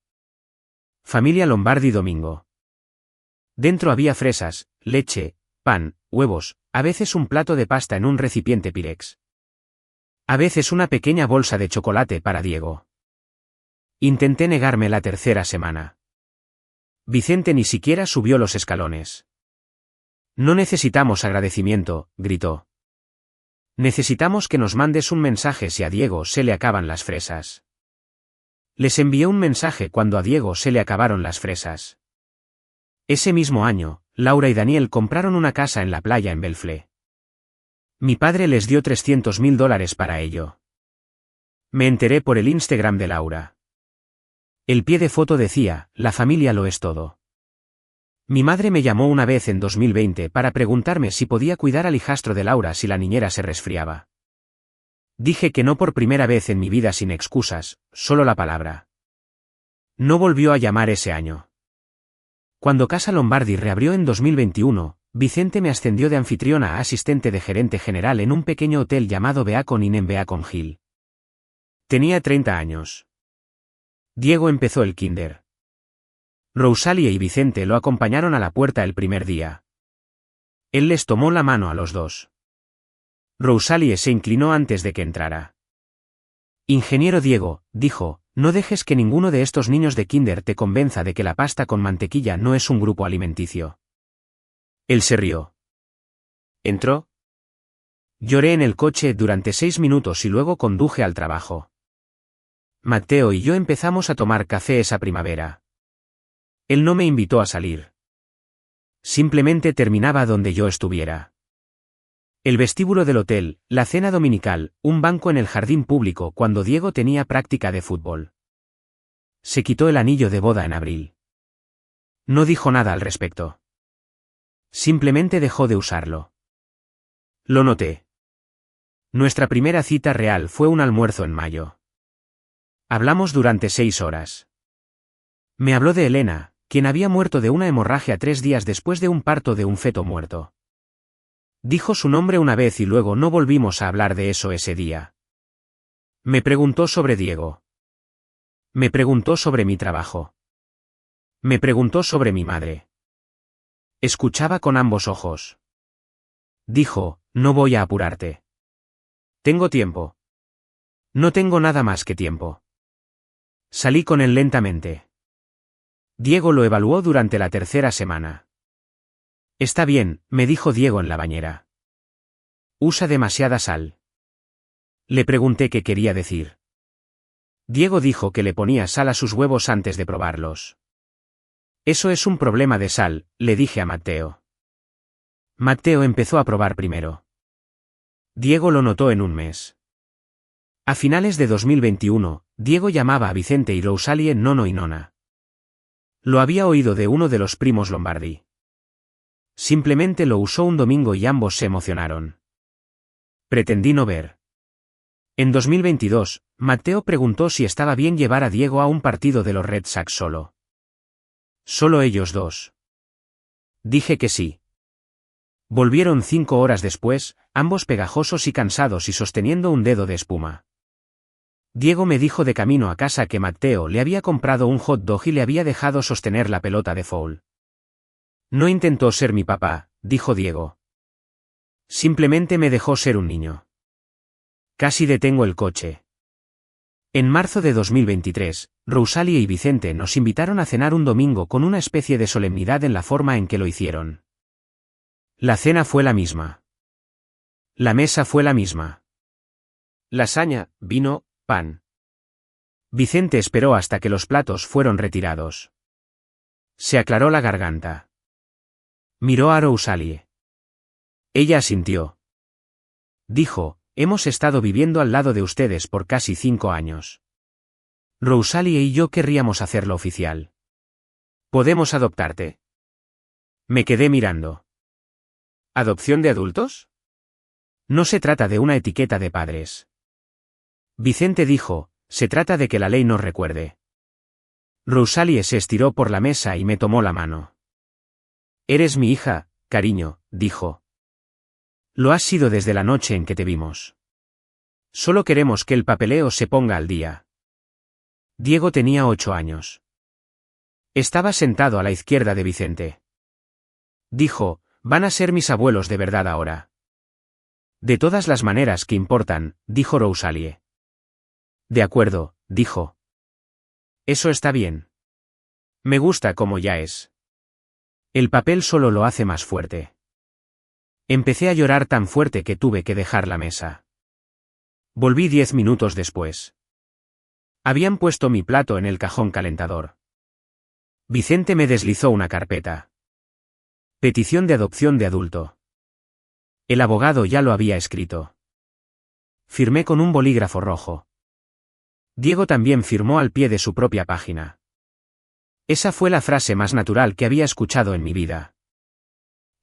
Speaker 1: Familia Lombardi domingo. Dentro había fresas, leche, pan, huevos, a veces un plato de pasta en un recipiente Pyrex. A veces una pequeña bolsa de chocolate para Diego. Intenté negarme la 3ª semana. Vicente ni siquiera subió los escalones. No necesitamos agradecimiento, gritó. Necesitamos que nos mandes un mensaje si a Diego se le acaban las fresas. Les envié un mensaje cuando a Diego se le acabaron las fresas. Ese mismo año, Laura y Daniel compraron una casa en la playa en Belflé. Mi padre les dio $300.000 para ello. Me enteré por el Instagram de Laura. El pie de foto decía, la familia lo es todo. Mi madre me llamó una vez en 2020 para preguntarme si podía cuidar al hijastro de Laura si la niñera se resfriaba. Dije que no por primera vez en mi vida sin excusas, solo la palabra. No volvió a llamar ese año. Cuando Casa Lombardi reabrió en 2021, Vicente me ascendió de anfitriona a asistente de gerente general en un pequeño hotel llamado Beacon Inn en Beacon Hill. Tenía 30 años. Diego empezó el kinder. Rosalie y Vicente lo acompañaron a la puerta el primer día. Él les tomó la mano a los dos. Rosalie se inclinó antes de que entrara. Ingeniero Diego, dijo, no dejes que ninguno de estos niños de kinder te convenza de que la pasta con mantequilla no es un grupo alimenticio. Él se rió. ¿Entró? Lloré en el coche durante 6 minutos y luego conduje al trabajo. Matteo y yo empezamos a tomar café esa primavera. Él no me invitó a salir. Simplemente terminaba donde yo estuviera. El vestíbulo del hotel, la cena dominical, un banco en el jardín público cuando Diego tenía práctica de fútbol. Se quitó el anillo de boda en abril. No dijo nada al respecto. Simplemente dejó de usarlo. Lo noté. Nuestra primera cita real fue un almuerzo en mayo. Hablamos durante 6 horas. Me habló de Elena, quien había muerto de una hemorragia 3 días después de un parto de un feto muerto. Dijo su nombre una vez y luego no volvimos a hablar de eso ese día. Me preguntó sobre Diego. Me preguntó sobre mi trabajo. Me preguntó sobre mi madre. Escuchaba con ambos ojos. Dijo, no voy a apurarte. Tengo tiempo. No tengo nada más que tiempo. Salí con él lentamente. Diego lo evaluó durante la 3ª semana. Está bien, me dijo Diego en la bañera. Usa demasiada sal. Le pregunté qué quería decir. Diego dijo que le ponía sal a sus huevos antes de probarlos. Eso es un problema de sal, le dije a Matteo. Matteo empezó a probar primero. Diego lo notó en un mes. A finales de 2021, Diego llamaba a Vicente y Rosalie nono y nona. Lo había oído de uno de los primos Lombardi. Simplemente lo usó un domingo y ambos se emocionaron. Pretendí no ver. En 2022, Matteo preguntó si estaba bien llevar a Diego a un partido de los Red Sox solo. Solo ellos dos. Dije que sí. Volvieron 5 horas después, ambos pegajosos y cansados y sosteniendo un dedo de espuma. Diego me dijo de camino a casa que Matteo le había comprado un hot dog y le había dejado sostener la pelota de foul. No intentó ser mi papá, dijo Diego. Simplemente me dejó ser un niño. Casi detengo el coche. En marzo de 2023, Rosalie y Vicente nos invitaron a cenar un domingo con una especie de solemnidad en la forma en que lo hicieron. La cena fue la misma. La mesa fue la misma. Lasaña, vino, pan. Vicente esperó hasta que los platos fueron retirados. Se aclaró la garganta. Miró a Rosalie. Ella asintió. Dijo, hemos estado viviendo al lado de ustedes por casi 5 años. Rosalie y yo querríamos hacerlo oficial. ¿Podemos adoptarte? Me quedé mirando. ¿Adopción de adultos? No se trata de una etiqueta de padres. Vicente dijo, se trata de que la ley nos recuerde. Rosalie se estiró por la mesa y me tomó la mano. Eres mi hija, cariño, dijo. Lo has sido desde la noche en que te vimos. Solo queremos que el papeleo se ponga al día. Diego tenía 8 años. Estaba sentado a la izquierda de Vicente. Dijo, van a ser mis abuelos de verdad ahora. De todas las maneras que importan, dijo Rosalie. De acuerdo, dijo. Eso está bien. Me gusta como ya es. El papel solo lo hace más fuerte. Empecé a llorar tan fuerte que tuve que dejar la mesa. Volví 10 minutos después. Habían puesto mi plato en el cajón calentador. Vicente me deslizó una carpeta. Petición de adopción de adulto. El abogado ya lo había escrito. Firmé con un bolígrafo rojo. Diego también firmó al pie de su propia página. Esa fue la frase más natural que había escuchado en mi vida.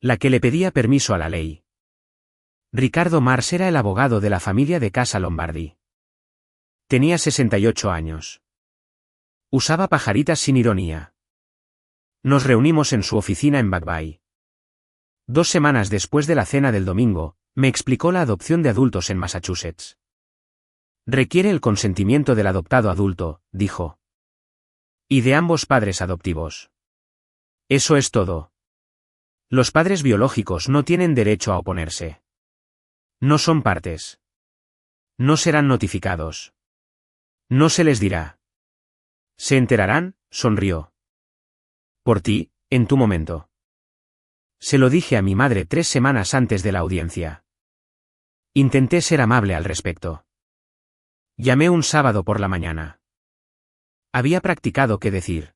Speaker 1: La que le pedía permiso a la ley. Ricardo Mars era el abogado de la familia de Casa Lombardi. Tenía 68 años. Usaba pajaritas sin ironía. Nos reunimos en su oficina en Back Bay. 2 semanas después de la cena del domingo, me explicó la adopción de adultos en Massachusetts. Requiere el consentimiento del adoptado adulto, dijo. Y de ambos padres adoptivos. Eso es todo. Los padres biológicos no tienen derecho a oponerse. No son partes. No serán notificados. No se les dirá. Se enterarán, sonrió. Por ti, en tu momento. Se lo dije a mi madre 3 semanas antes de la audiencia. Intenté ser amable al respecto. Llamé un sábado por la mañana. Había practicado qué decir.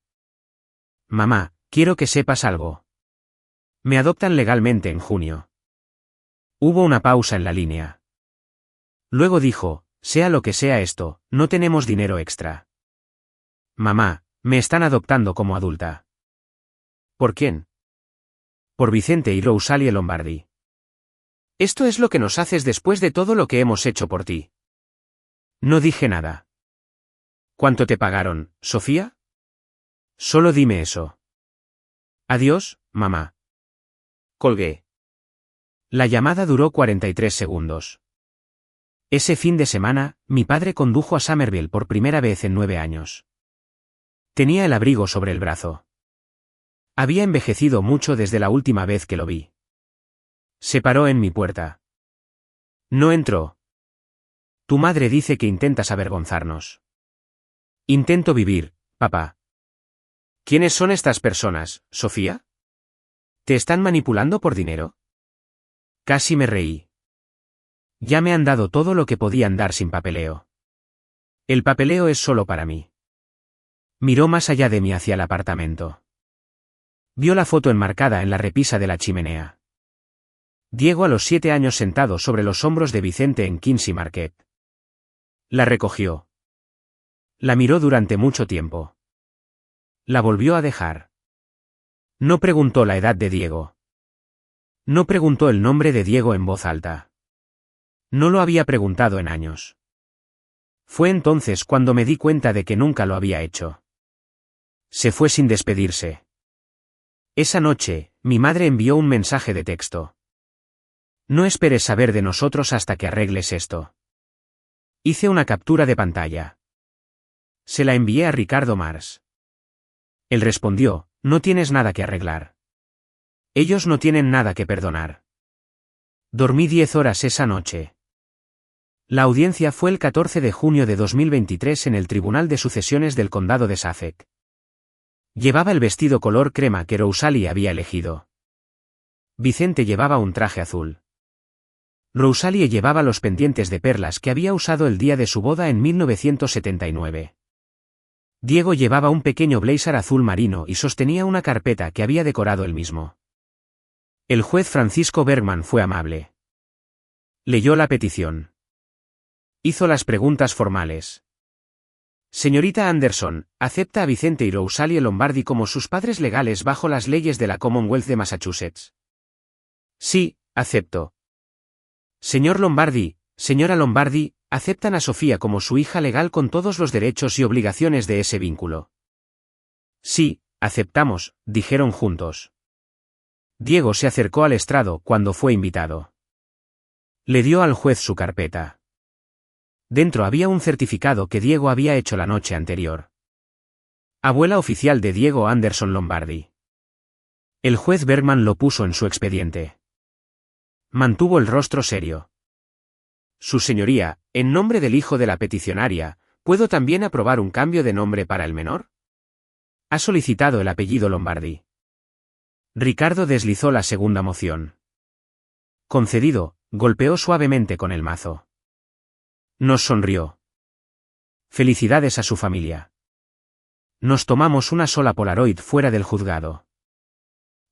Speaker 1: Mamá, quiero que sepas algo. Me adoptan legalmente en junio. Hubo una pausa en la línea. Luego dijo, sea lo que sea esto, no tenemos dinero extra. Mamá, me están adoptando como adulta. ¿Por quién? Por Vicente y Rosalie Lombardi. Esto es lo que nos haces después de todo lo que hemos hecho por ti. No dije nada. ¿Cuánto te pagaron, Sofía? Solo dime eso. Adiós, mamá.
Speaker 2: Colgué.
Speaker 1: La llamada duró 43 segundos. Ese fin de semana, mi padre condujo a Somerville por primera vez en 9 años. Tenía el abrigo sobre el brazo. Había envejecido mucho desde la última vez que lo vi. Se paró en mi puerta. No entró. Tu madre dice que intentas avergonzarnos. Intento vivir, papá.
Speaker 2: ¿Quiénes son estas personas, Sofía?
Speaker 1: ¿Te están manipulando por dinero? Casi me reí. Ya me han dado todo lo que podían dar sin papeleo. El papeleo es solo para mí. Miró más allá de mí hacia el apartamento. Vio la foto enmarcada en la repisa de la chimenea. Diego a los 7 años sentado sobre los hombros de Vicente en Kinsey Market. La recogió. La miró durante mucho tiempo. La volvió a dejar. No preguntó la edad de Diego. No preguntó el nombre de Diego en voz alta. No lo había preguntado en años. Fue entonces cuando me di cuenta de que nunca lo había hecho. Se fue sin despedirse. Esa noche, mi madre envió un mensaje de texto. No esperes saber de nosotros hasta que arregles esto. Hice una captura de pantalla. Se la envié a Ricardo Mars. Él respondió, no tienes nada que arreglar. Ellos no tienen nada que perdonar. Dormí 10 horas esa noche. La audiencia fue el 14 de junio de 2023 en el Tribunal de Sucesiones del Condado de Suffolk. Llevaba el vestido color crema que Rosalie había elegido. Vicente llevaba un traje azul. Rosalie llevaba los pendientes de perlas que había usado el día de su boda en 1979. Diego llevaba un pequeño blazer azul marino y sostenía una carpeta que había decorado él mismo. El juez Francisco Bergman fue amable. Leyó la petición. Hizo las preguntas formales. Señorita Anderson, ¿acepta a Vicente y Rosalie Lombardi como sus padres legales bajo las leyes de la Commonwealth de Massachusetts? Sí, acepto. Señor Lombardi, señora Lombardi, ¿aceptan a Sofía como su hija legal con todos los derechos y obligaciones de ese vínculo? Sí, aceptamos, dijeron juntos. Diego se acercó al estrado cuando fue invitado. Le dio al juez su carpeta. Dentro había un certificado que Diego había hecho la noche anterior. Abuela oficial de Diego Anderson Lombardi. El juez Bergman lo puso en su expediente. Mantuvo el rostro serio. Su señoría, en nombre del hijo de la peticionaria, ¿puedo también aprobar un cambio de nombre para el menor? Ha solicitado el apellido Lombardi. Ricardo deslizó la segunda moción. Concedido, golpeó suavemente con el mazo. Nos sonrió. Felicidades a su familia. Nos tomamos una sola Polaroid fuera del juzgado.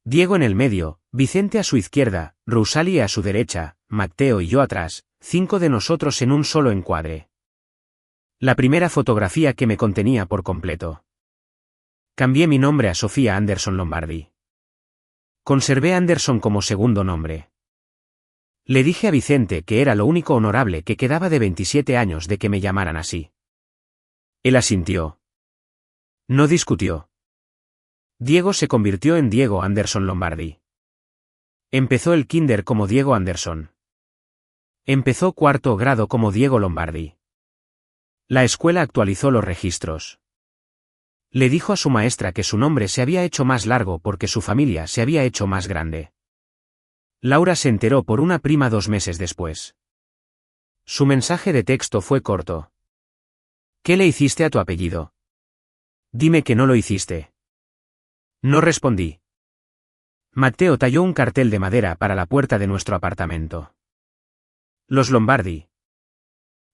Speaker 1: Diego en el medio, Vicente a su izquierda, Rosalie a su derecha, Matteo y yo atrás, 5 de nosotros en un solo encuadre. La primera fotografía que me contenía por completo. Cambié mi nombre a Sofía Anderson Lombardi. Conservé Anderson como segundo nombre. Le dije a Vicente que era lo único honorable que quedaba de 27 años de que me llamaran así. Él asintió. No discutió. Diego se convirtió en Diego Anderson Lombardi. Empezó el kinder como Diego Anderson. Empezó 4º grado como Diego Lombardi. La escuela actualizó los registros. Le dijo a su maestra que su nombre se había hecho más largo porque su familia se había hecho más grande. Laura se enteró por una prima 2 meses después. Su mensaje de texto fue corto. ¿Qué le hiciste a tu apellido? Dime que no lo hiciste. No respondí. Matteo talló un cartel de madera para la puerta de nuestro apartamento. Los Lombardi.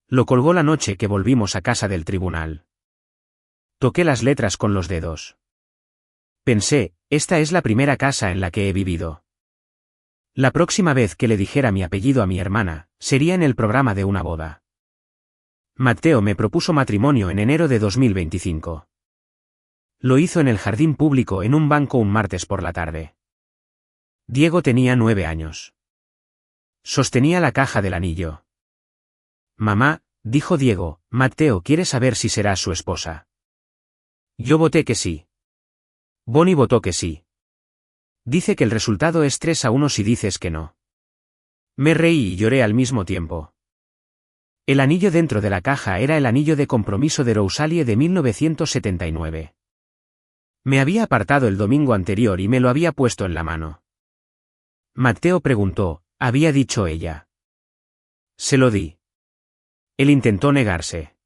Speaker 1: Lo colgó la noche que volvimos a casa del tribunal. Toqué las letras con los dedos. Pensé, esta es la primera casa en la que he vivido. La próxima vez que le dijera mi apellido a mi hermana, sería en el programa de una boda. Matteo me propuso matrimonio en enero de 2025. Lo hizo en el jardín público en un banco un martes por la tarde. Diego tenía 9 años. Sostenía la caja del anillo. Mamá, dijo Diego, Matteo quiere saber si serás su esposa. Yo voté que sí. Bonnie votó que sí. Dice que el resultado es 3-1 si dices que no. Me reí y lloré al mismo tiempo. El anillo dentro de la caja era el anillo de compromiso de Rosalie de 1979. Me había apartado el domingo anterior y me lo había puesto en la mano. Matteo preguntó, ¿había dicho ella? Se lo di. Él intentó negarse.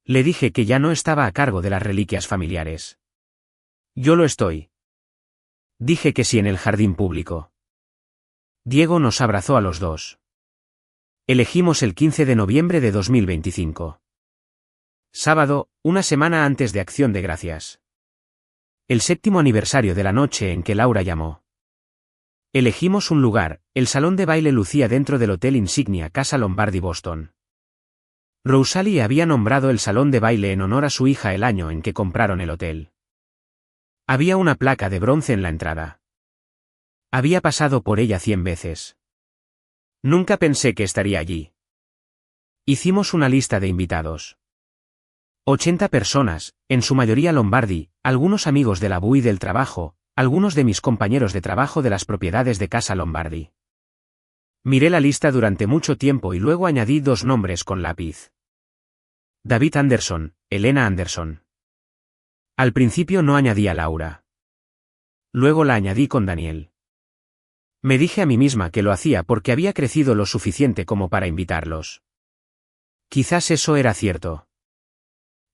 Speaker 1: Le dije que ya no estaba a cargo de las reliquias familiares. Yo lo estoy. Dije que sí en el jardín público. Diego nos abrazó a los dos. Elegimos el 15 de noviembre de 2025. Sábado, una semana antes de Acción de Gracias. El 7º aniversario de la noche en que Laura llamó. Elegimos un lugar, el salón de baile lucía dentro del hotel insignia Casa Lombardi Boston. Rosalie había nombrado el salón de baile en honor a su hija el año en que compraron el hotel. Había una placa de bronce en la entrada. Había pasado por ella 100 veces. Nunca pensé que estaría allí. Hicimos una lista de invitados. 80 personas, en su mayoría Lombardi, algunos amigos de la BU y del trabajo, algunos de mis compañeros de trabajo de las propiedades de Casa Lombardi. Miré la lista durante mucho tiempo y luego añadí 2 nombres con lápiz. David Anderson, Elena Anderson. Al principio no añadí a Laura. Luego la añadí con Daniel. Me dije a mí misma que lo hacía porque había crecido lo suficiente como para invitarlos. Quizás eso era cierto.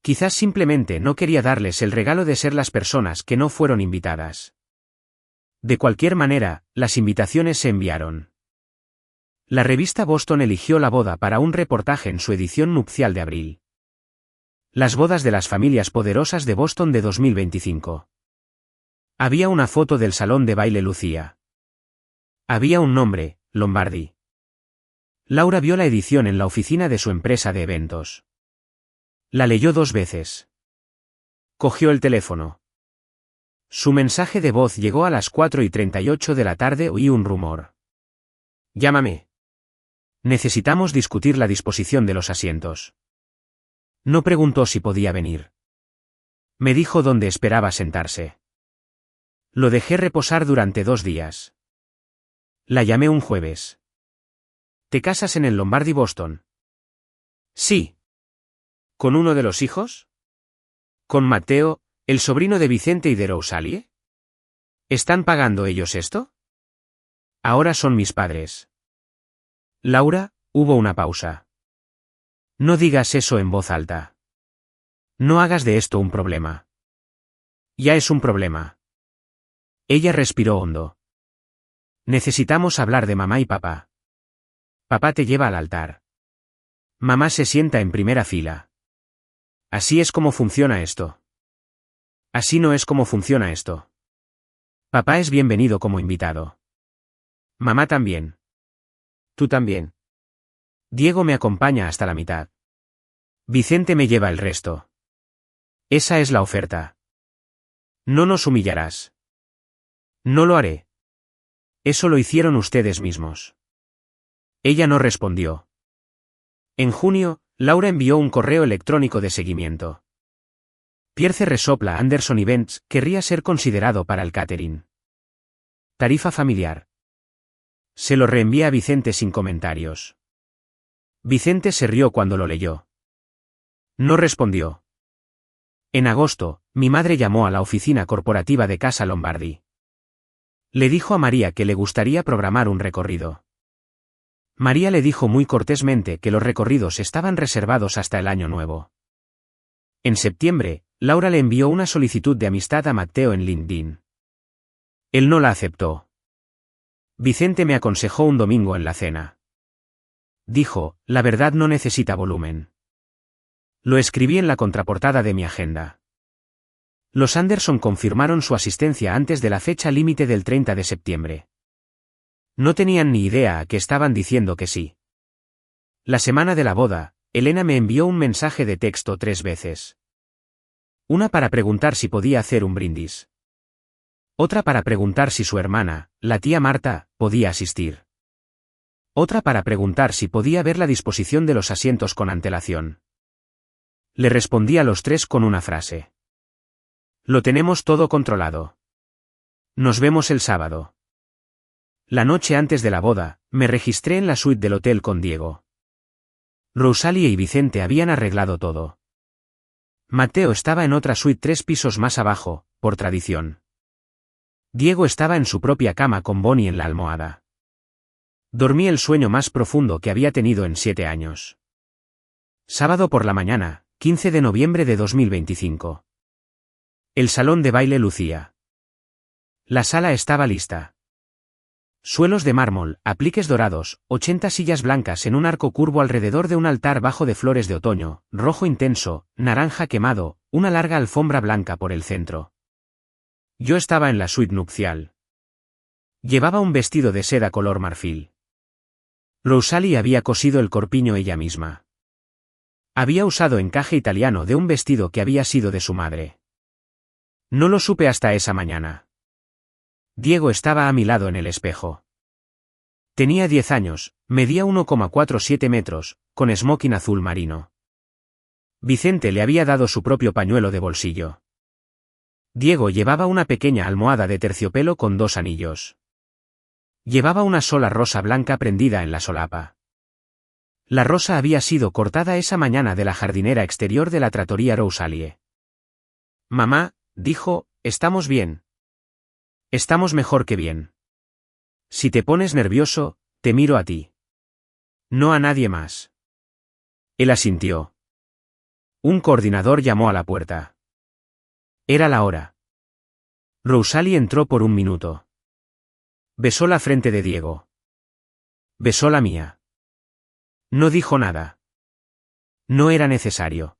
Speaker 1: Quizás simplemente no quería darles el regalo de ser las personas que no fueron invitadas. De cualquier manera, las invitaciones se enviaron. La revista Boston eligió la boda para un reportaje en su edición nupcial de abril. Las bodas de las familias poderosas de Boston de 2025. Había una foto del salón de baile lucía. Había un nombre, Lombardi. Laura vio la edición en la oficina de su empresa de eventos. La leyó 2 veces. Cogió el teléfono. Su mensaje de voz llegó a las 4:38 de la tarde. Oí un rumor. Llámame. Necesitamos discutir la disposición de los asientos. No preguntó si podía venir. Me dijo dónde esperaba sentarse. Lo dejé reposar durante 2 días. La llamé un jueves. ¿Te casas en el Lombardi Boston? Sí. ¿Con uno de los hijos? ¿Con Matteo, el sobrino de Vicente y de Rosalie? ¿Están pagando ellos esto? Ahora son mis padres. Laura, hubo una pausa. No digas eso en voz alta. No hagas de esto un problema. Ya es un problema. Ella respiró hondo. Necesitamos hablar de mamá y papá. Papá te lleva al altar. Mamá se sienta en primera fila. Así es como funciona esto. Así no es como funciona esto. Papá es bienvenido como invitado. Mamá también. Tú también. Diego me acompaña hasta la mitad. Vicente me lleva el resto. Esa es la oferta. No nos humillarás. No lo haré. Eso lo hicieron ustedes mismos. Ella no respondió. En junio, Laura envió un correo electrónico de seguimiento. Pierce resopla Anderson Events querría ser considerado para el catering. Tarifa familiar. Se lo reenvié a Vicente sin comentarios. Vicente se rió cuando lo leyó. No respondió. En agosto, mi madre llamó a la oficina corporativa de Casa Lombardi. Le dijo a María que le gustaría programar un recorrido. María le dijo muy cortésmente que los recorridos estaban reservados hasta el año nuevo. En septiembre, Laura le envió una solicitud de amistad a Matteo en LinkedIn. Él no la aceptó. Vicente me aconsejó un domingo en la cena. Dijo, la verdad no necesita volumen. Lo escribí en la contraportada de mi agenda. Los Anderson confirmaron su asistencia antes de la fecha límite del 30 de septiembre. No tenían ni idea a que estaban diciendo que sí. La semana de la boda, Elena me envió un mensaje de texto 3 veces. Una para preguntar si podía hacer un brindis. Otra para preguntar si su hermana, la tía Marta, podía asistir. Otra para preguntar si podía ver la disposición de los asientos con antelación. Le respondí a los 3 con una frase. Lo tenemos todo controlado. Nos vemos el sábado. La noche antes de la boda, me registré en la suite del hotel con Diego. Rosalie y Vicente habían arreglado todo. Matteo estaba en otra suite 3 pisos más abajo, por tradición. Diego estaba en su propia cama con Bonnie en la almohada. Dormí el sueño más profundo que había tenido en 7 años. Sábado por la mañana, 15 de noviembre de 2025. El salón de baile lucía. La sala estaba lista. Suelos de mármol, apliques dorados, 80 sillas blancas en un arco curvo alrededor de un altar bajo de flores de otoño, rojo intenso, naranja quemado, una larga alfombra blanca por el centro. Yo estaba en la suite nupcial. Llevaba un vestido de seda color marfil. Rosalie había cosido el corpiño ella misma. Había usado encaje italiano de un vestido que había sido de su madre. No lo supe hasta esa mañana. Diego estaba a mi lado en el espejo. Tenía 10 años, medía 1,47 metros, con smoking azul marino. Vicente le había dado su propio pañuelo de bolsillo. Diego llevaba una pequeña almohada de terciopelo con 2 anillos. Llevaba una sola rosa blanca prendida en la solapa. La rosa había sido cortada esa mañana de la jardinera exterior de la trattoria Rosalie. Mamá, dijo, estamos bien. Estamos mejor que bien. Si te pones nervioso, te miro a ti. No a nadie más. Él asintió. Un coordinador llamó a la puerta. Era la hora. Rosalie entró por un minuto. Besó la frente de Diego. Besó la mía. No dijo nada. No era necesario.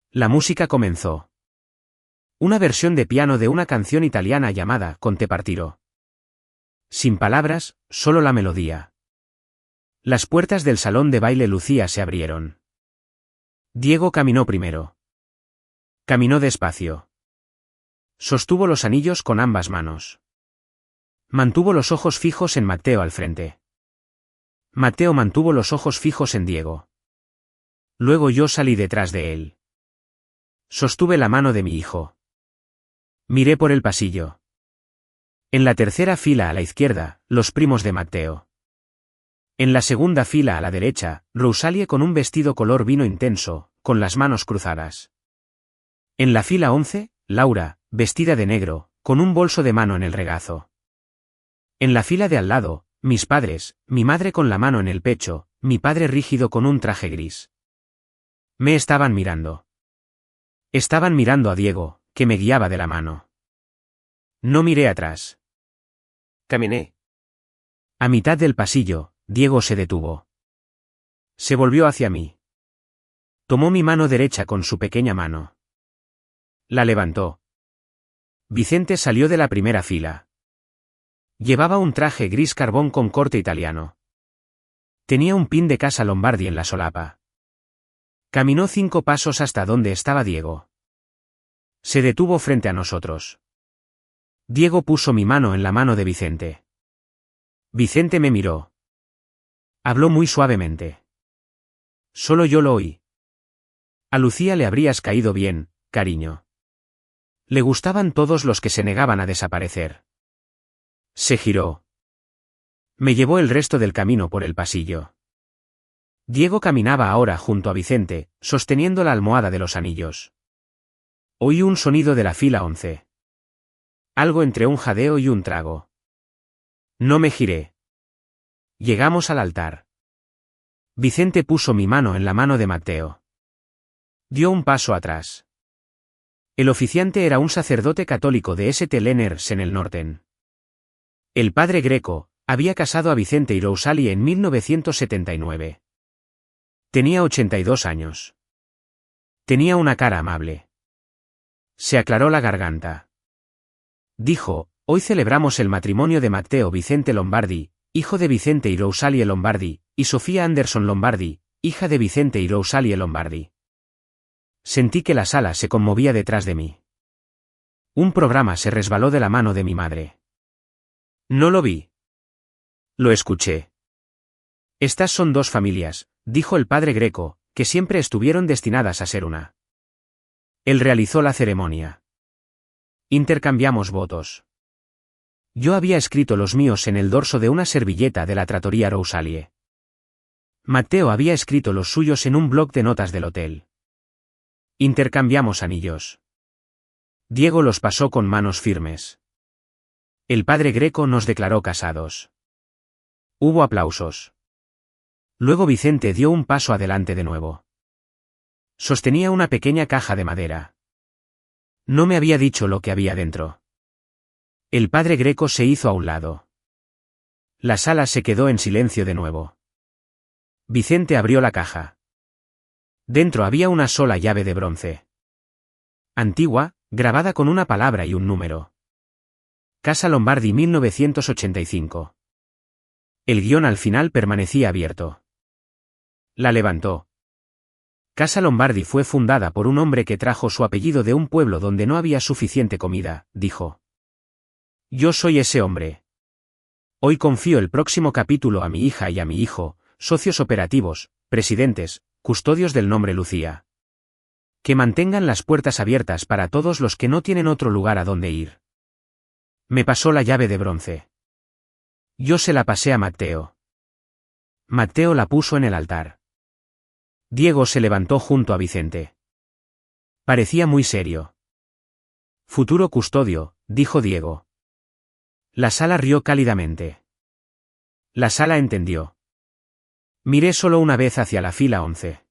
Speaker 1: La música comenzó. Una versión de piano de una canción italiana llamada Con te partirò. Sin palabras, solo la melodía. Las puertas del salón de baile lucía se abrieron. Diego caminó primero. Caminó despacio. Sostuvo los anillos con ambas manos. Mantuvo los ojos fijos en Matteo al frente. Matteo mantuvo los ojos fijos en Diego. Luego yo salí detrás de él. Sostuve la mano de mi hijo. Miré por el pasillo. En la tercera fila a la izquierda, los primos de Matteo. En la segunda fila a la derecha, Rosalie con un vestido color vino intenso, con las manos cruzadas. En la fila 11, Laura, vestida de negro, con un bolso de mano en el regazo. En la fila de al lado, mis padres, mi madre con la mano en el pecho, mi padre rígido con un traje gris. Me estaban mirando. Estaban mirando a Diego, que me guiaba de la mano. No miré atrás. Caminé. A mitad del pasillo, Diego se detuvo. Se volvió hacia mí. Tomó mi mano derecha con su pequeña mano. La levantó. Vicente salió de la primera fila. Llevaba un traje gris carbón con corte italiano. Tenía un pin de Casa Lombardi en la solapa. Caminó 5 pasos hasta donde estaba Diego. Se detuvo frente a nosotros. Diego puso mi mano en la mano de Vicente. Vicente me miró. Habló muy suavemente. Solo yo lo oí. A Lucía le habrías caído bien, cariño. Le gustaban todos los que se negaban a desaparecer. Se giró. Me llevó el resto del camino por el pasillo. Diego caminaba ahora junto a Vicente, sosteniendo la almohada de los anillos. Oí un sonido de la fila 11. Algo entre un jadeo y un trago. No me giré. Llegamos al altar. Vicente puso mi mano en la mano de Matteo. Dio un paso atrás. El oficiante era un sacerdote católico de St. Lenners en el Norten. El padre Greco había casado a Vicente y Rosalie en 1979. Tenía 82 años. Tenía una cara amable. Se aclaró la garganta. Dijo, hoy celebramos el matrimonio de Matteo Vicente Lombardi, hijo de Vicente y Rosalie Lombardi, y Sofía Anderson Lombardi, hija de Vicente y Rosalie Lombardi. Sentí que la sala se conmovía detrás de mí. Un programa se resbaló de la mano de mi madre. No lo vi. Lo escuché. Estas son 2 familias, dijo el padre Greco, que siempre estuvieron destinadas a ser una. Él realizó la ceremonia. Intercambiamos votos. Yo había escrito los míos en el dorso de una servilleta de la trattoria Rosalie. Matteo había escrito los suyos en un bloc de notas del hotel. Intercambiamos anillos. Diego los pasó con manos firmes. El padre Greco nos declaró casados. Hubo aplausos. Luego Vicente dio un paso adelante de nuevo. Sostenía una pequeña caja de madera. No me había dicho lo que había dentro. El padre Greco se hizo a un lado. La sala se quedó en silencio de nuevo. Vicente abrió la caja. Dentro había una sola llave de bronce. Antigua, grabada con una palabra y un número. Casa Lombardi 1985. El guión al final permanecía abierto. La levantó. Casa Lombardi fue fundada por un hombre que trajo su apellido de un pueblo donde no había suficiente comida, dijo. Yo soy ese hombre. Hoy confío el próximo capítulo a mi hija y a mi hijo, socios operativos, presidentes, custodios del nombre Lucía. Que mantengan las puertas abiertas para todos los que no tienen otro lugar a donde ir. Me pasó la llave de bronce. Yo se la pasé a Matteo. Matteo la puso en el altar. Diego se levantó junto a Vicente. Parecía muy serio. Futuro custodio, dijo Diego. La sala rió cálidamente. La sala entendió. Miré solo una vez hacia la fila 11.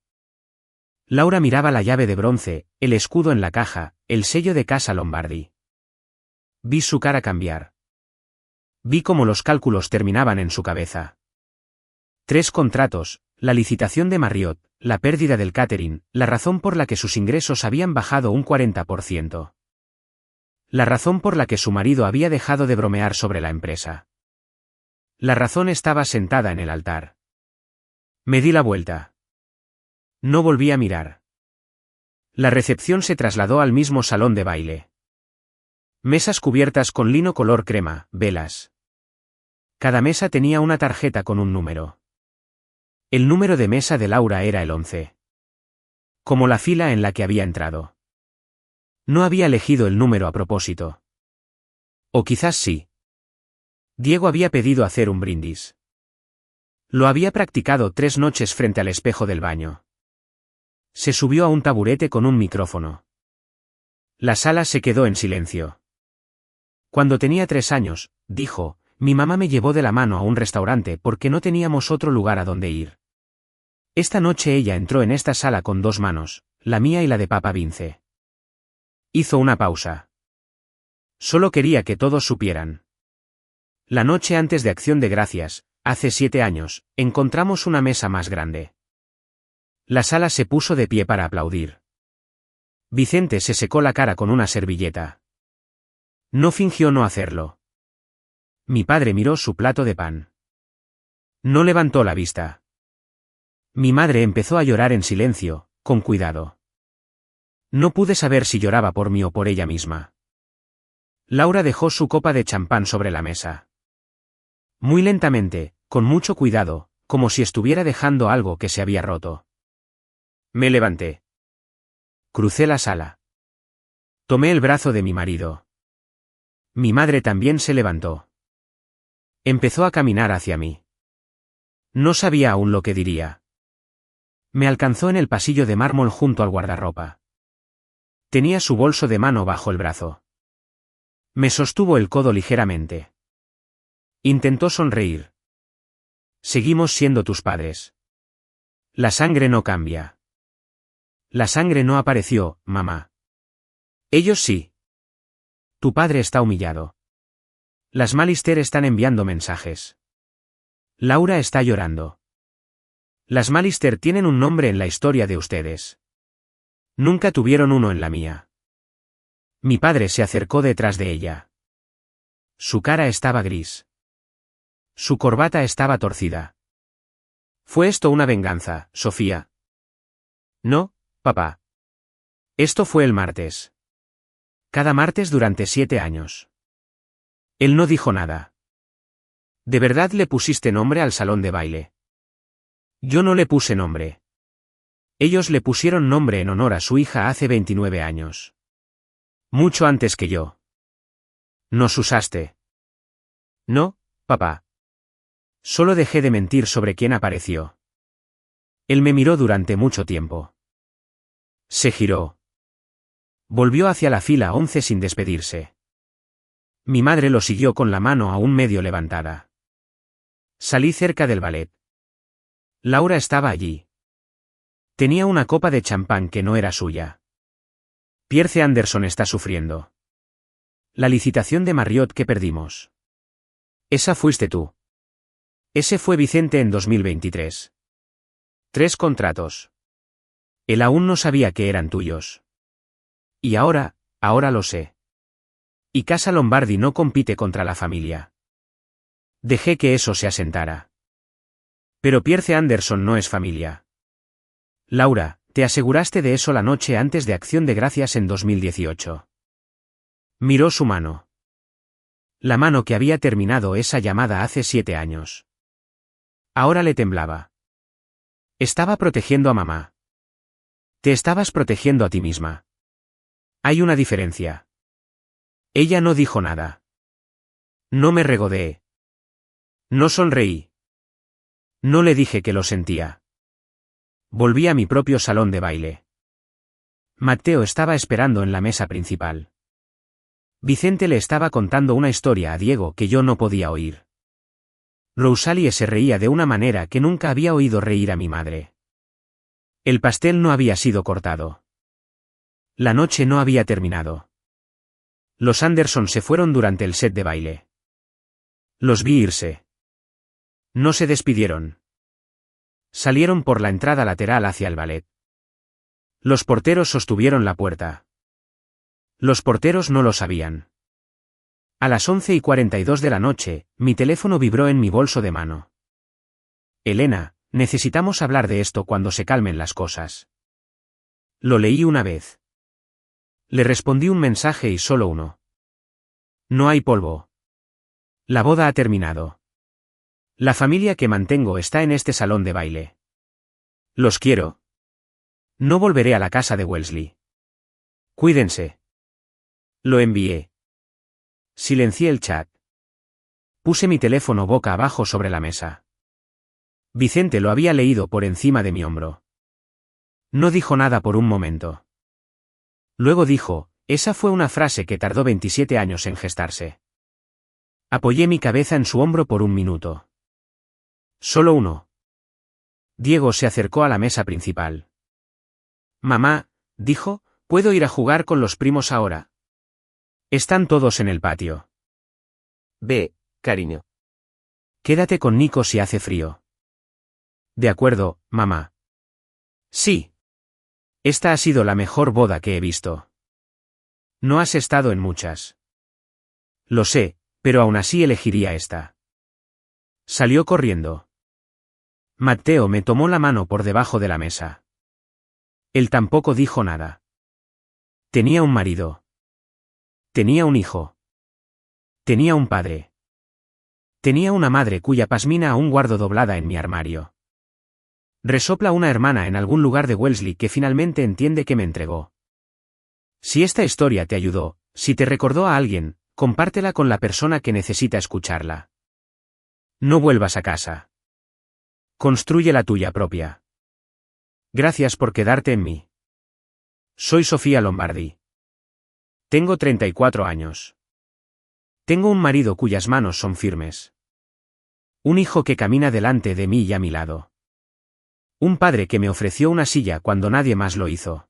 Speaker 1: Laura miraba la llave de bronce, el escudo en la caja, el sello de Casa Lombardi. Vi su cara cambiar. Vi cómo los cálculos terminaban en su cabeza. 3 contratos, la licitación de Marriott, la pérdida del catering, la razón por la que sus ingresos habían bajado un 40%. La razón por la que su marido había dejado de bromear sobre la empresa. La razón estaba sentada en el altar. Me di la vuelta. No volví a mirar. La recepción se trasladó al mismo salón de baile. Mesas cubiertas con lino color crema, velas. Cada mesa tenía una tarjeta con un número. El número de mesa de Laura era el 11. Como la fila en la que había entrado. No había elegido el número a propósito. O quizás sí. Diego había pedido hacer un brindis. Lo había practicado 3 noches frente al espejo del baño. Se subió a un taburete con un micrófono. La sala se quedó en silencio. Cuando tenía 3 años, dijo, mi mamá me llevó de la mano a un restaurante porque no teníamos otro lugar a donde ir. Esta noche ella entró en esta sala con 2 manos, la mía y la de Papa Vince. Hizo una pausa. Solo quería que todos supieran. La noche antes de Acción de Gracias, hace 7 años, encontramos una mesa más grande. La sala se puso de pie para aplaudir. Vicente se secó la cara con una servilleta. No fingió no hacerlo. Mi padre miró su plato de pan. No levantó la vista. Mi madre empezó a llorar en silencio, con cuidado. No pude saber si lloraba por mí o por ella misma. Laura dejó su copa de champán sobre la mesa. Muy lentamente, con mucho cuidado, como si estuviera dejando algo que se había roto. Me levanté. Crucé la sala. Tomé el brazo de mi marido. Mi madre también se levantó. Empezó a caminar hacia mí. No sabía aún lo que diría. Me alcanzó en el pasillo de mármol junto al guardarropa. Tenía su bolso de mano bajo el brazo. Me sostuvo el codo ligeramente. Intentó sonreír. Seguimos siendo tus padres. La sangre no cambia. La sangre no apareció, mamá. Ellos sí. Tu padre está humillado. Las Malister están enviando mensajes. Laura está llorando. Las Malister tienen un nombre en la historia de ustedes. Nunca tuvieron uno en la mía. Mi padre se acercó detrás de ella. Su cara estaba gris. Su corbata estaba torcida. ¿Fue esto una venganza, Sofía? No, papá. Esto fue el martes. Cada martes durante 7 años. Él no dijo nada. ¿De verdad le pusiste nombre al salón de baile? Yo no le puse nombre. Ellos le pusieron nombre en honor a su hija hace 29 años. Mucho antes que yo. Nos usaste. No, papá. Solo dejé de mentir sobre quién apareció. Él me miró durante mucho tiempo. Se giró. Volvió hacia la fila 11 sin despedirse. Mi madre lo siguió con la mano aún medio levantada. Salí cerca del ballet. Laura estaba allí. Tenía una copa de champán que no era suya. Pierce Anderson está sufriendo. La licitación de Marriott que perdimos. Esa fuiste tú. Ese fue Vicente en 2023. 3 contratos. Él aún no sabía que eran tuyos. Y ahora lo sé. Y Casa Lombardi no compite contra la familia. Dejé que eso se asentara. Pero Pierce Anderson no es familia. Laura, te aseguraste de eso la noche antes de Acción de Gracias en 2018. Miró su mano. La mano que había terminado esa llamada hace 7 años. Ahora le temblaba. Estaba protegiendo a mamá. Te estabas protegiendo a ti misma. Hay una diferencia. Ella no dijo nada. No me regodeé. No sonreí. No le dije que lo sentía. Volví a mi propio salón de baile. Matteo estaba esperando en la mesa principal. Vicente le estaba contando una historia a Diego que yo no podía oír. Rosalie se reía de una manera que nunca había oído reír a mi madre. El pastel no había sido cortado. La noche no había terminado. Los Anderson se fueron durante el set de baile. Los vi irse. No se despidieron. Salieron por la entrada lateral hacia el ballet. Los porteros sostuvieron la puerta. Los porteros no lo sabían. A las 11:42 de la noche, mi teléfono vibró en mi bolso de mano. Elena, necesitamos hablar de esto cuando se calmen las cosas. Lo leí una vez. Le respondí un mensaje y solo uno. No hay polvo. La boda ha terminado. La familia que mantengo está en este salón de baile. Los quiero. No volveré a la casa de Wellesley. Cuídense. Lo envié. Silencié el chat. Puse mi teléfono boca abajo sobre la mesa. Vicente lo había leído por encima de mi hombro. No dijo nada por un momento. Luego dijo, esa fue una frase que tardó 27 años en gestarse. Apoyé mi cabeza en su hombro por un minuto. Solo uno. Diego se acercó a la mesa principal. Mamá, dijo, ¿puedo ir a jugar con los primos ahora? Están todos en el patio.
Speaker 2: Ve, cariño.
Speaker 1: Quédate con Nico si hace frío. De acuerdo, mamá. Sí. Esta ha sido la mejor boda que he visto. No has estado en muchas. Lo sé, pero aún así elegiría esta. Salió corriendo. Matteo me tomó la mano por debajo de la mesa. Él tampoco dijo nada. Tenía un marido. Tenía un hijo. Tenía un padre. Tenía una madre cuya pasmina aún guardo doblada en mi armario. Resopla una hermana en algún lugar de Wellesley que finalmente entiende que me entregó. Si esta historia te ayudó, si te recordó a alguien, compártela con la persona que necesita escucharla. No vuelvas a casa. Construye la tuya propia. Gracias por quedarte en mí. Soy Sofía Lombardi. Tengo 34 años. Tengo un marido cuyas manos son firmes. Un hijo que camina delante de mí y a mi lado. Un padre que me ofreció una silla cuando nadie más lo hizo.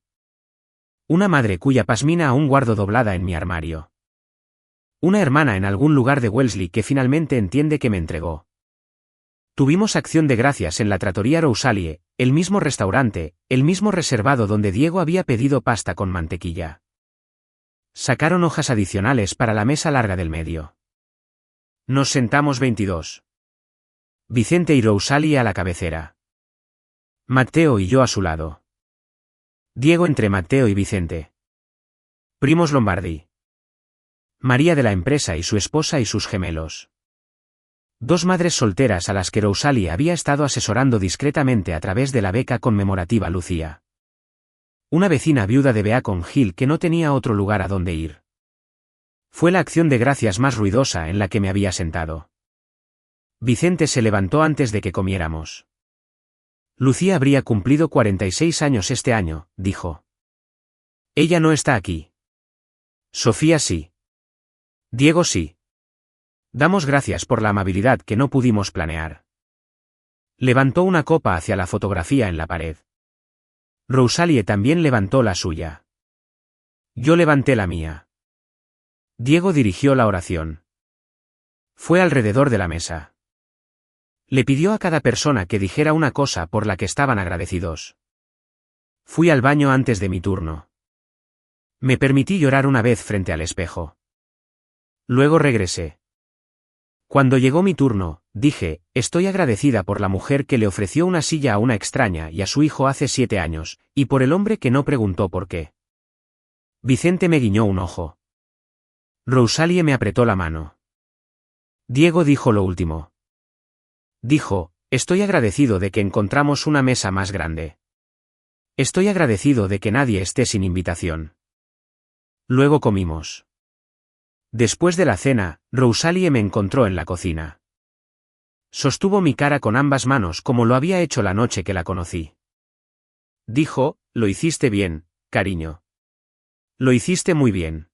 Speaker 1: Una madre cuya pasmina aún guardo doblada en mi armario. Una hermana en algún lugar de Wellesley que finalmente entiende que me entregó. Tuvimos Acción de Gracias en la trattoria Rosalie, el mismo restaurante, el mismo reservado donde Diego había pedido pasta con mantequilla. Sacaron hojas adicionales para la mesa larga del medio. Nos sentamos 22. Vicente y Rosalie a la cabecera. Matteo y yo a su lado. Diego entre Matteo y Vicente. Primos Lombardi. María de la empresa y su esposa y sus gemelos. 2 madres solteras a las que Rosalie había estado asesorando discretamente a través de la beca conmemorativa Lucía. Una vecina viuda de Beacon Hill que no tenía otro lugar a donde ir. Fue la acción de gracias más ruidosa en la que me había sentado. Vicente se levantó antes de que comiéramos. Lucía habría cumplido 46 años este año, dijo. Ella no está aquí. Sofía sí. Diego sí. Damos gracias por la amabilidad que no pudimos planear. Levantó una copa hacia la fotografía en la pared. Rosalie también levantó la suya. Yo levanté la mía. Diego dirigió la oración. Fue alrededor de la mesa. Le pidió a cada persona que dijera una cosa por la que estaban agradecidos. Fui al baño antes de mi turno. Me permití llorar una vez frente al espejo. Luego regresé. Cuando llegó mi turno, dije, estoy agradecida por la mujer que le ofreció una silla a una extraña y a su hijo hace 7 años, y por el hombre que no preguntó por qué. Vicente me guiñó un ojo. Rosalie me apretó la mano. Diego dijo lo último. Dijo, estoy agradecido de que encontramos una mesa más grande. Estoy agradecido de que nadie esté sin invitación. Luego comimos. Después de la cena, Rosalie me encontró en la cocina. Sostuvo mi cara con ambas manos como lo había hecho la noche que la conocí. Dijo, lo hiciste bien, cariño. Lo hiciste muy bien.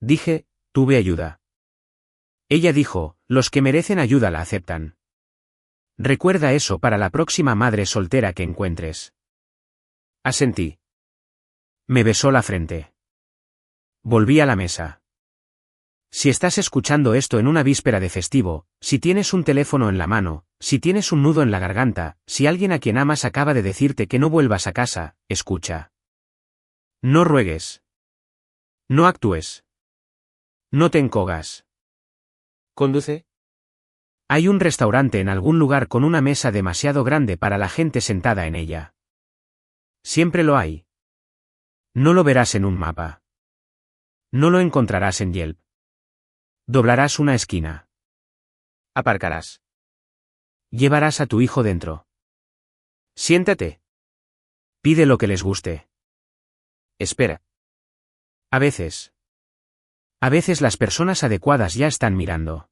Speaker 1: Dije, tuve ayuda. Ella dijo, los que merecen ayuda la aceptan. Recuerda eso para la próxima madre soltera que encuentres. Asentí. Me besó la frente. Volví a la mesa. Si estás escuchando esto en una víspera de festivo, si tienes un teléfono en la mano, si tienes un nudo en la garganta, si alguien a quien amas acaba de decirte que no vuelvas a casa, escucha. No ruegues. No actúes. No te encogas.
Speaker 2: Conduce.
Speaker 1: Hay un restaurante en algún lugar con una mesa demasiado grande para la gente sentada en ella. Siempre lo hay. No lo verás en un mapa. No lo encontrarás en Yelp. Doblarás una esquina.
Speaker 2: Aparcarás.
Speaker 1: Llevarás a tu hijo dentro.
Speaker 2: Siéntate.
Speaker 1: Pide lo que les guste.
Speaker 2: Espera.
Speaker 1: A veces las personas adecuadas ya están mirando.